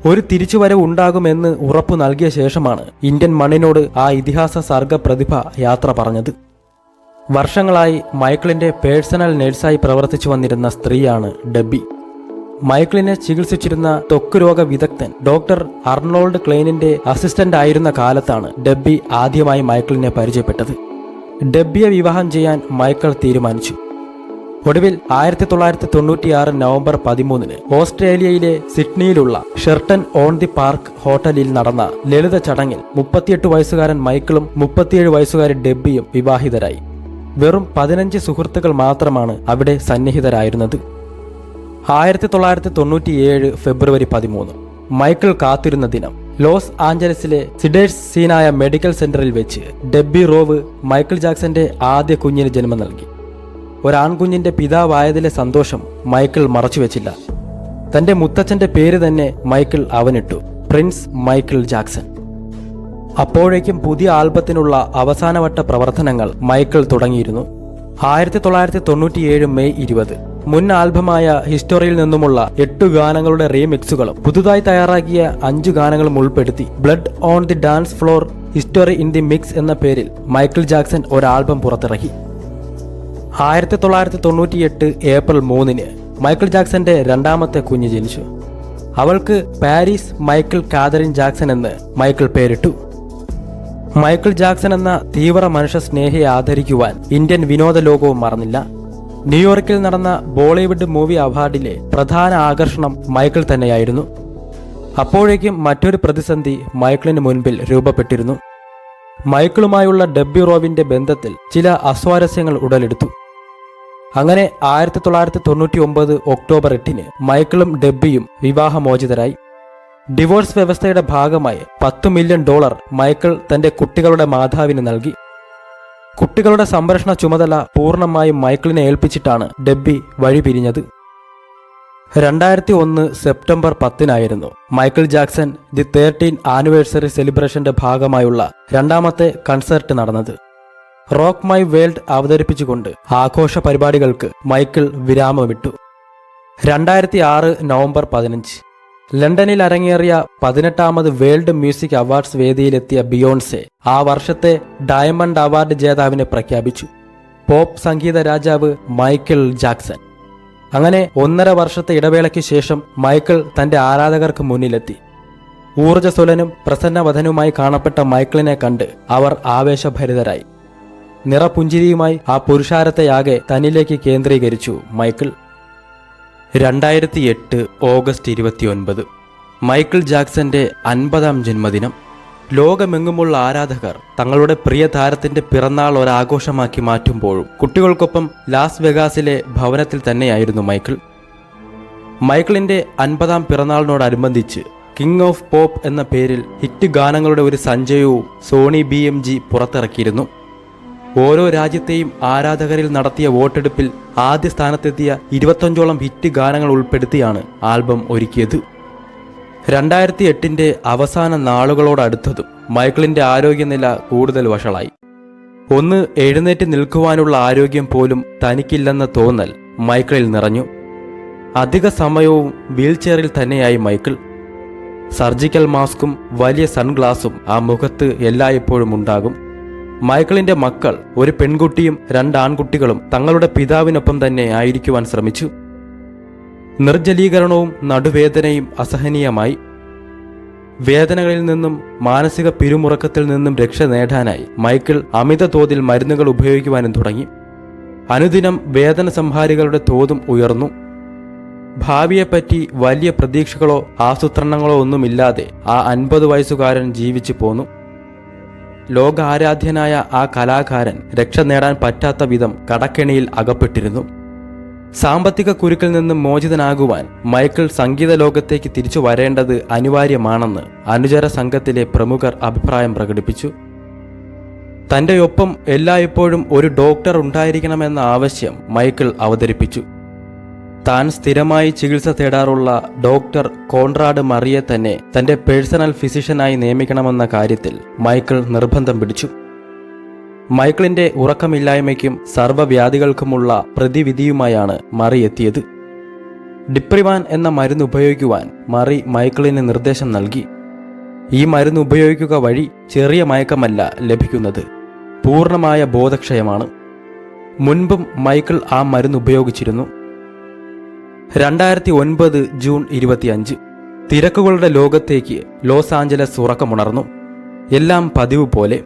ഒരു തിരിച്ചുവരവ് ഉണ്ടാകുമെന്ന് ഉറപ്പു നൽകിയ ശേഷമാണ് ഇന്ത്യൻ മണ്ണിനോട് ആ ഇതിഹാസ സർഗ പ്രതിഭ യാത്ര പറഞ്ഞത്. വർഷങ്ങളായി മൈക്കിളിന്റെ പേഴ്സണൽ നഴ്സായി പ്രവർത്തിച്ചു വന്നിരുന്ന സ്ത്രീയാണ് ഡെബി. മൈക്കിളിനെ ചികിത്സിച്ചിരുന്ന ത്വക്ക് രോഗ വിദഗ്ധൻ ഡോക്ടർ അർണോൾഡ് ക്ലെയിനിന്റെ അസിസ്റ്റന്റ് ആയിരുന്ന കാലത്താണ് ഡെബി ആദ്യമായി മൈക്കിളിനെ പരിചയപ്പെട്ടത്. ഡെബിയെ വിവാഹം ചെയ്യാൻ മൈക്കിൾ തീരുമാനിച്ചു. ഒടുവിൽ 1996 നവംബർ 13 ഓസ്ട്രേലിയയിലെ സിഡ്നിയിലുള്ള ഷെർട്ടൺ ഓൺ ദി പാർക്ക് ഹോട്ടലിൽ നടന്ന ലളിത ചടങ്ങിൽ 38 വയസ്സുകാരൻ മൈക്കിളും 37 വയസ്സുകാരി ഡെബിയും വിവാഹിതരായി. വെറും 15 സുഹൃത്തുക്കൾ മാത്രമാണ് അവിടെ സന്നിഹിതരായിരുന്നത്. 1997 ഫെബ്രുവരി 13 മൈക്കിൾ കാത്തിരുന്ന ദിനം. ലോസ് ആഞ്ചലസിലെ സിഡേഴ്സ് സീനായ മെഡിക്കൽ സെന്ററിൽ വെച്ച് ഡെബി റോവ് മൈക്കിൾ ജാക്സന്റെ ആദ്യ കുഞ്ഞിന് ജന്മം നൽകി. ഒരാൺകുഞ്ഞിന്റെ പിതാവായതിലെ സന്തോഷം മൈക്കിൾ മറച്ചുവെച്ചില്ല. തന്റെ മുത്തച്ഛന്റെ പേര് തന്നെ മൈക്കിൾ അവനിട്ടു, പ്രിൻസ് മൈക്കിൾ ജാക്സൺ. അപ്പോഴേക്കും പുതിയ ആൽബത്തിനുള്ള അവസാനവട്ട പ്രവർത്തനങ്ങൾ മൈക്കിൾ തുടങ്ങിയിരുന്നു. 1997 മെയ് 20 മുൻ ആൽബമായ ഹിസ്റ്ററിയിൽ നിന്നുമുള്ള 8 ഗാനങ്ങളുടെ റീമിക്സുകളും പുതുതായി തയ്യാറാക്കിയ 5 ഗാനങ്ങളും ഉൾപ്പെടുത്തി blood on the dance floor history in the mix എന്ന പേരിൽ മൈക്കിൾ ജാക്സൺ ഒരു ആൽബം പുറത്തിറക്കി. 1998 ഏപ്രിൽ 3 മൈക്കിൾ ജാക്സന്റെ രണ്ടാമത്തെ കുഞ്ഞ് ജനിച്ചു. അവൾക്ക് പാരീസ് മൈക്കിൾ കാതറിൻ ജാക്സൺ എന്ന് മൈക്കിൾ പേരിട്ടു. മൈക്കിൾ ജാക്സൺ എന്ന തീവ്ര മനുഷ്യ സ്നേഹിയെ ആദരിക്കുവാൻ ഇന്ത്യൻ വിനോദ ലോകവും മറന്നില്ല. ന്യൂയോർക്കിൽ നടന്ന ബോളിവുഡ് മൂവി അവാർഡിലെ പ്രധാന ആകർഷണം മൈക്കിൾ തന്നെയായിരുന്നു. അപ്പോഴേക്കും മറ്റൊരു പ്രതിസന്ധി മൈക്കിളിന് മുൻപിൽ രൂപപ്പെട്ടിരുന്നു. മൈക്കിളുമായുള്ള ഡെബി റോവിന്റെ ബന്ധത്തിൽ ചില അസ്വാരസ്യങ്ങൾ ഉടലെടുത്തു. അങ്ങനെ 1999 ഒക്ടോബർ 8 മൈക്കിളും ഡെബിയും വിവാഹമോചിതരായി. ഡിവോഴ്സ് വ്യവസ്ഥയുടെ ഭാഗമായി $10 മില്യൺ മൈക്കിൾ തന്റെ കുട്ടികളുടെ മാതാവിന് നൽകി. കുട്ടികളുടെ സംരക്ഷണ ചുമതല പൂർണ്ണമായും മൈക്കിളിനെ ഏൽപ്പിച്ചിട്ടാണ് ഡെബി വഴിപിരിഞ്ഞത്. 2001 September 10 Michael Jackson the 13th anniversary സെലിബ്രേഷന്റെ ഭാഗമായുള്ള രണ്ടാമത്തെ കൺസേർട്ട് നടന്നത്. റോക്ക് മൈ വേൾഡ് അവതരിപ്പിച്ചുകൊണ്ട് ആഘോഷ പരിപാടികൾക്ക് മൈക്കിൾ വിരാമമിട്ടു. 2006 നവംബർ 15 ലണ്ടനിൽ അരങ്ങേറിയ 18ാമത് വേൾഡ് മ്യൂസിക് അവാർഡ്സ് വേദിയിലെത്തിയ ബിയോൺസെ ആ വർഷത്തെ ഡയമണ്ട് അവാർഡ് ജേതാവിനെ പ്രഖ്യാപിച്ചു. പോപ്പ് സംഗീത രാജാവ് മൈക്കിൾ ജാക്സൺ. അങ്ങനെ 1.5 വർഷത്തെ ഇടവേളയ്ക്ക് ശേഷം മൈക്കിൾ തന്റെ ആരാധകർക്ക് മുന്നിലെത്തി. ഊർജ്ജസ്വലനും പ്രസന്നവദനുമായി കാണപ്പെട്ട മൈക്കിളിനെ കണ്ട് അവർ ആവേശഭരിതരായി. നിറപുഞ്ചിരിയുമായി ആ പുരുഷാരത്തെയാകെ തന്നിലേക്ക് കേന്ദ്രീകരിച്ചു മൈക്കിൾ. 2008 ഓഗസ്റ്റ് 29 മൈക്കിൾ ജാക്സന്റെ 50ാം ജന്മദിനം. ലോകമെങ്ങുമുള്ള ആരാധകർ തങ്ങളുടെ പ്രിയ താരത്തിന്റെ പിറന്നാൾ ഒരാഘോഷമാക്കി മാറ്റുമ്പോഴും കുട്ടികൾക്കൊപ്പം ലാസ് വെഗാസിലെ ഭവനത്തിൽ തന്നെയായിരുന്നു മൈക്കിൾ. മൈക്കിളിന്റെ 50ാം പിറന്നാളിനോടനുബന്ധിച്ച് കിങ് ഓഫ് പോപ്പ് എന്ന പേരിൽ ഹിറ്റ് ഗാനങ്ങളുടെ ഒരു സഞ്ചയവും സോണി BMG പുറത്തിറക്കിയിരുന്നു. ഓരോ രാജ്യത്തെയും ആരാധകരിൽ നടത്തിയ വോട്ടെടുപ്പിൽ ആദ്യ സ്ഥാനത്തെത്തിയ 25ഓളം ഹിറ്റ് ഗാനങ്ങൾ ഉൾപ്പെടുത്തിയാണ് ആൽബം ഒരുക്കിയത്. 2008 അവസാന നാളുകളോടടുത്തതും മൈക്കിളിന്റെ ആരോഗ്യനില കൂടുതൽ വഷളായി. ഒന്ന് എഴുന്നേറ്റ് നിൽക്കുവാനുള്ള ആരോഗ്യം പോലും തനിക്കില്ലെന്ന തോന്നൽ മൈക്കിളിൽ നിറഞ്ഞു. അധിക സമയവും വീൽചെയറിൽ തന്നെയായി മൈക്കിൾ. സർജിക്കൽ മാസ്കും വലിയ സൺഗ്ലാസും ആ മുഖത്ത് എല്ലായ്പ്പോഴും ഉണ്ടാകും. മൈക്കിളിന്റെ മക്കൾ, ഒരു പെൺകുട്ടിയും 2 ആൺകുട്ടികളും തങ്ങളുടെ പിതാവിനൊപ്പം തന്നെ ആയിരിക്കുവാൻ ശ്രമിച്ചു. നിർജ്ജലീകരണവും നടുവേദനയും അസഹനീയമായി. വേദനകളിൽ നിന്നും മാനസിക പിരിമുറുക്കത്തിൽ നിന്നും രക്ഷ നേടാനായി മൈക്കിൾ അമിത തോതിൽ മരുന്നുകൾ ഉപയോഗിക്കുവാനും തുടങ്ങി. അനുദിനം വേദന സംഹാരികളുടെ തോതും ഉയർന്നു. ഭാവിയെപ്പറ്റി വലിയ പ്രതീക്ഷകളോ ആസൂത്രണങ്ങളോ ഒന്നുമില്ലാതെ ആ 50 വയസ്സുകാരൻ ജീവിച്ചു പോന്നു. ലോകാരാധ്യനായ ആ കലാകാരൻ രക്ഷ നേടാൻ പറ്റാത്ത വിധം കടക്കെണിയിൽ അകപ്പെട്ടിരുന്നു. സാമ്പത്തിക കുരുക്കിൽ നിന്നും മോചിതനാകുവാൻ മൈക്കിൾ സംഗീത ലോകത്തേക്ക് തിരിച്ചു വരേണ്ടത് അനിവാര്യമാണെന്ന് അനുചര സംഘത്തിലെ പ്രമുഖർ അഭിപ്രായം പ്രകടിപ്പിച്ചു. തൻ്റെ ഒപ്പം എല്ലായ്പ്പോഴും ഒരു ഡോക്ടർ ഉണ്ടായിരിക്കണമെന്ന ആവശ്യം മൈക്കിൾ അവതരിപ്പിച്ചു. താൻ സ്ഥിരമായി ചികിത്സ തേടാറുള്ള ഡോക്ടർ കോൺറാഡ് മറിയെ തന്നെ തൻ്റെ പേഴ്സണൽ ഫിസിഷ്യനായി നിയമിക്കണമെന്ന കാര്യത്തിൽ മൈക്കിൾ നിർബന്ധം പിടിച്ചു. മൈക്കിളിന്റെ ഉറക്കമില്ലായ്മയ്ക്കും സർവ്വവ്യാധികൾക്കുമുള്ള പ്രതിവിധിയുമായാണ് മറി എത്തിയത്. ഡിപ്രിവാൻ എന്ന മരുന്ന് ഉപയോഗിക്കുവാൻ മറി മൈക്കിളിന് നിർദ്ദേശം നൽകി. ഈ മരുന്ന് ഉപയോഗിക്കുക വഴി ചെറിയ മയക്കമല്ല ലഭിക്കുന്നത്, പൂർണ്ണമായ ബോധക്ഷയമാണ്. മുൻപും മൈക്കിൾ ആ മരുന്ന് ഉപയോഗിച്ചിരുന്നു. 2009 ജൂൺ 25 തിരക്കുകളുടെ ലോകത്തേക്ക് ലോസ് ആഞ്ചലസ് ഉറക്കമുണർന്നു. എല്ലാം പതിവ് പോലെ.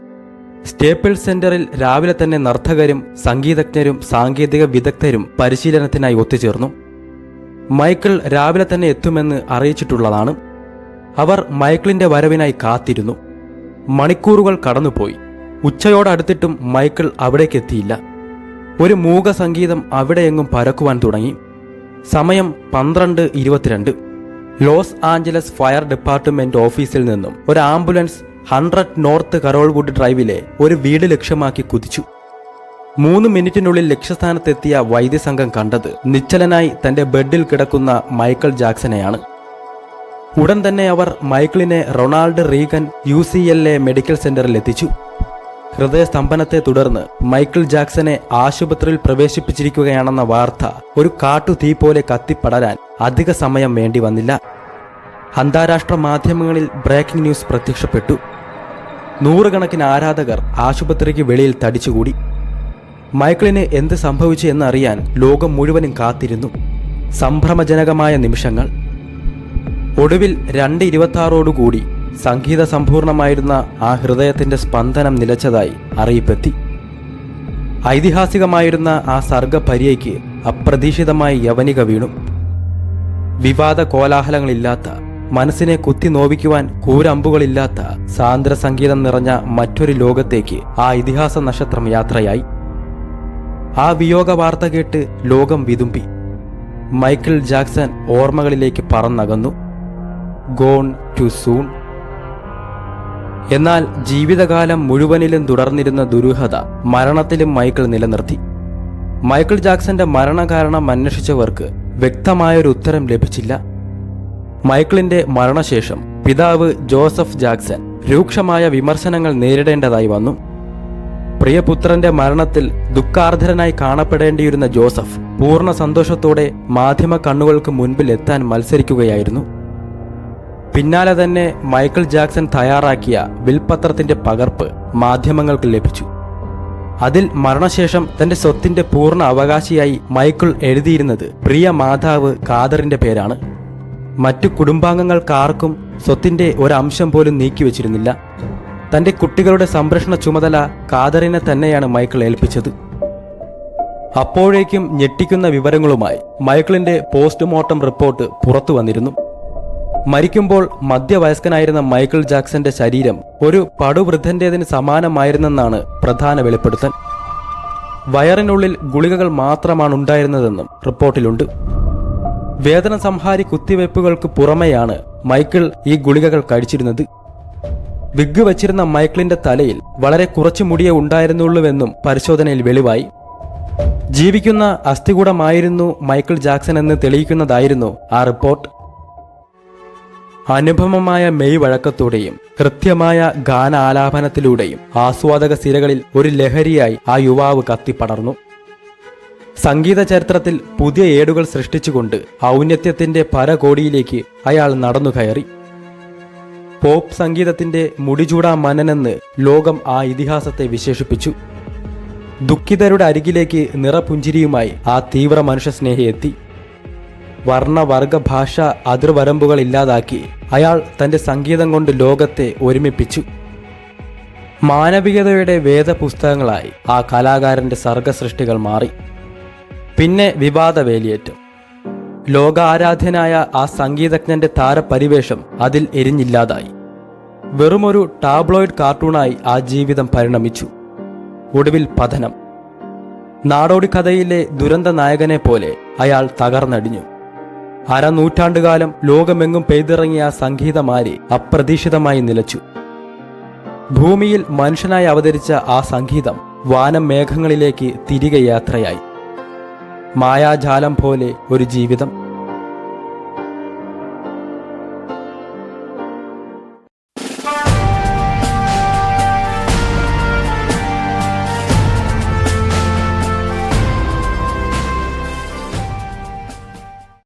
സ്റ്റേപ്പിൾ സെന്ററിൽ രാവിലെ തന്നെ നർത്തകരും സംഗീതജ്ഞരും സാങ്കേതിക വിദഗ്ധരും പരിശീലനത്തിനായി ഒത്തുചേർന്നു. മൈക്കിൾ രാവിലെ തന്നെ എത്തുമെന്ന് അറിയിച്ചിട്ടുള്ളതാണ്. അവർ മൈക്കിളിന്റെ വരവിനായി കാത്തിരുന്നു. മണിക്കൂറുകൾ കടന്നുപോയി. ഉച്ചയോടടുത്തിട്ടും മൈക്കിൾ അവിടേക്കെത്തിയില്ല. ഒരു മൂക സംഗീതം അവിടെയെങ്ങും പരക്കുവാൻ തുടങ്ങി. സമയം 12:22. ലോസ് ആഞ്ചലസ് ഫയർ ഡിപ്പാർട്ട്മെന്റ് ഓഫീസിൽ നിന്നും ഒരു ആംബുലൻസ് 100 നോർത്ത് കരോൾവുഡ് ഡ്രൈവിലെ ഒരു വീട് ലക്ഷ്യമാക്കി കുതിച്ചു. 3 മിനിറ്റിനുള്ളിൽ ലക്ഷ്യസ്ഥാനത്തെത്തിയ വൈദ്യസംഘം കണ്ടത് നിശ്ചലനായി തന്റെ ബെഡിൽ കിടക്കുന്ന മൈക്കിൾ ജാക്സനെയാണ്. ഉടൻ തന്നെ അവർ മൈക്കിളിനെ റൊണാൾഡ് റീഗൻ UCLA മെഡിക്കൽ സെന്ററിൽ എത്തിച്ചു. ഹൃദയസ്തംഭനത്തെ തുടർന്ന് മൈക്കിൾ ജാക്സനെ ആശുപത്രിയിൽ പ്രവേശിപ്പിച്ചിരിക്കുകയാണെന്ന വാർത്ത ഒരു കാട്ടുതീ പോലെ കത്തിപ്പടരാൻ അധിക സമയം വേണ്ടി വന്നില്ല. അന്താരാഷ്ട്ര മാധ്യമങ്ങളിൽ ബ്രേക്കിംഗ് ന്യൂസ് പ്രത്യക്ഷപ്പെട്ടു. നൂറുകണക്കിന് ആരാധകർ ആശുപത്രിക്ക് വെളിയിൽ തടിച്ചുകൂടി. മൈക്കിളിന് എന്ത് സംഭവിച്ചു എന്നറിയാൻ ലോകം മുഴുവനും കാത്തിരുന്നു. സംഭ്രമജനകമായ നിമിഷങ്ങൾ. ഒടുവിൽ 2:26 സംഗീത സമ്പൂർണമായിരുന്ന ആ ഹൃദയത്തിന്റെ സ്പന്ദനം നിലച്ചതായി അറിയിപ്പെത്തി. ഐതിഹാസികമായിരുന്ന ആ സർഗപര്യയ്ക്ക് അപ്രതീക്ഷിതമായി യവനിക വീണു. വിവാദ കോലാഹലങ്ങളില്ലാത്ത, മനസ്സിനെ കുത്തി നോവിക്കുവാൻ കൂരമ്പുകളില്ലാത്ത സാന്ദ്ര സംഗീതം നിറഞ്ഞ മറ്റൊരു ലോകത്തേക്ക് ആ ഇതിഹാസ നക്ഷത്രം യാത്രയായി. ആ വിയോഗ വാർത്ത കേട്ട് ലോകം വിതുമ്പി. മൈക്കിൾ ജാക്സൺ ഓർമ്മകളിലേക്ക് പറന്നകന്നു. Gone too soon. എന്നാൽ ജീവിതകാലം മുഴുവനിലും തുടർന്നിരുന്ന ദുരൂഹത മരണത്തിലും മൈക്കിൾ നിലനിർത്തി. മൈക്കിൾ ജാക്സന്റെ മരണകാരണം അന്വേഷിച്ചവർക്ക് വ്യക്തമായൊരു ഉത്തരം ലഭിച്ചില്ല. മൈക്കിളിന്റെ മരണശേഷം പിതാവ് ജോസഫ് ജാക്സൺ രൂക്ഷമായ വിമർശനങ്ങൾ നേരിടേണ്ടതായി വന്നു. പ്രിയപുത്രന്റെ മരണത്തിൽ ദുഃഖാർദ്ധരനായി കാണപ്പെടേണ്ടിയിരുന്ന ജോസഫ് പൂർണ്ണ സന്തോഷത്തോടെ മാധ്യമ കണ്ണുകൾക്ക് മുൻപിൽ എത്താൻ മത്സരിക്കുകയായിരുന്നു. പിന്നാലെ തന്നെ മൈക്കിൾ ജാക്സൺ തയ്യാറാക്കിയ വിൽപത്രത്തിന്റെ പകർപ്പ് മാധ്യമങ്ങൾക്ക് ലഭിച്ചു. അതിൽ മരണശേഷം തന്റെ സ്വത്തിന്റെ പൂർണ്ണ അവകാശിയായി മൈക്കിൾ എഴുതിയിരുന്നത് പ്രിയ മാതാവ് കാദറിന്റെ പേരാണ്. മറ്റു കുടുംബാംഗങ്ങൾക്കാർക്കും സ്വത്തിന്റെ ഒരംശം പോലും നീക്കിവെച്ചിരുന്നില്ല. തന്റെ കുട്ടികളുടെ സംരക്ഷണ ചുമതല കാദറിനെ തന്നെയാണ് മൈക്കിൾ ഏൽപ്പിച്ചത്. അപ്പോഴേക്കും ഞെട്ടിക്കുന്ന വിവരങ്ങളുമായി മൈക്കിളിന്റെ പോസ്റ്റ്മോർട്ടം റിപ്പോർട്ട് പുറത്തു വന്നിരുന്നു. മരിക്കുമ്പോൾ മധ്യവയസ്കനായിരുന്ന മൈക്കിൾ ജാക്സന്റെ ശരീരം ഒരു പടുവൃദ്ധന്റേതിന് സമാനമായിരുന്നെന്നാണ് പ്രധാന വെളിപ്പെടുത്തൽ. വയറിനുള്ളിൽ ഗുളികകൾ മാത്രമാണ് ഉണ്ടായിരുന്നതെന്നും റിപ്പോർട്ടിലുണ്ട്. വേദന സംഹാരി കുത്തിവയ്പ്പുകൾക്ക് പുറമെയാണ് മൈക്കിൾ ഈ ഗുളികകൾ കഴിച്ചിരുന്നത്. വിഗ് വച്ചിരുന്ന മൈക്കിളിന്റെ തലയിൽ വളരെ കുറച്ചു മുടിയേ ഉണ്ടായിരുന്നുള്ളൂവെന്നും പരിശോധനയിൽ വെളിവായി. ജീവിക്കുന്ന അസ്ഥികൂടമായിരുന്നു മൈക്കിൾ ജാക്സൺ എന്ന് തെളിയിക്കുന്നതായിരുന്നു ആ റിപ്പോർട്ട്. അനുപമമായ മെയ് വഴക്കത്തോടെയും കൃത്യമായ ഗാനാലാപനത്തിലൂടെയും ആസ്വാദക സിരകളിൽ ഒരു ലഹരിയായി ആ യുവാവ് കത്തിപ്പടർന്നു. സംഗീത ചരിത്രത്തിൽ പുതിയ ഏടുകൾ സൃഷ്ടിച്ചുകൊണ്ട് ഔന്നത്യത്തിന്റെ പരകോടിയിലേക്ക് അയാൾ നടന്നുകയറി. പോപ്പ് സംഗീതത്തിന്റെ മുടിചൂടാ മനനെന്ന് ലോകം ആ ഇതിഹാസത്തെ വിശേഷിപ്പിച്ചു. ദുഃഖിതരുടെ അരികിലേക്ക് നിറപുഞ്ചിരിയുമായി ആ തീവ്ര മനുഷ്യസ്നേഹി എത്തി. വർണ്ണവർഗ ഭാഷ അതിർവരമ്പുകൾ ഇല്ലാതാക്കി അയാൾ തന്റെ സംഗീതം കൊണ്ട് ലോകത്തെ ഒരുമിപ്പിച്ചു. മാനവികതയുടെ വേദപുസ്തകങ്ങളായി ആ കലാകാരന്റെ സർഗസൃഷ്ടികൾ മാറി. പിന്നെ വിവാദ വേലിയേറ്റം. ലോകാരാധ്യനായ ആ സംഗീതജ്ഞന്റെ താരപരിവേഷം അതിൽ എരിഞ്ഞില്ലാതായി. വെറുമൊരു ടാബ്ലോയിഡ് കാർട്ടൂണായി ആ ജീവിതം പരിണമിച്ചു. ഒടുവിൽ പതനം. നാടോടി കഥയിലെ ദുരന്ത നായകനെ പോലെ അയാൾ തകർന്നടിഞ്ഞു. അരനൂറ്റാണ്ടുകാലം ലോകമെങ്ങും പെയ്തിറങ്ങിയ ആ സംഗീതമാരി അപ്രതീക്ഷിതമായി നിലച്ചു. ഭൂമിയിൽ മനുഷ്യനായി അവതരിച്ച ആ സംഗീതം വാനം മേഘങ്ങളിലേക്ക് തിരികെ യാത്രയായി. മായാജാലം പോലെ ഒരു ജീവിതം.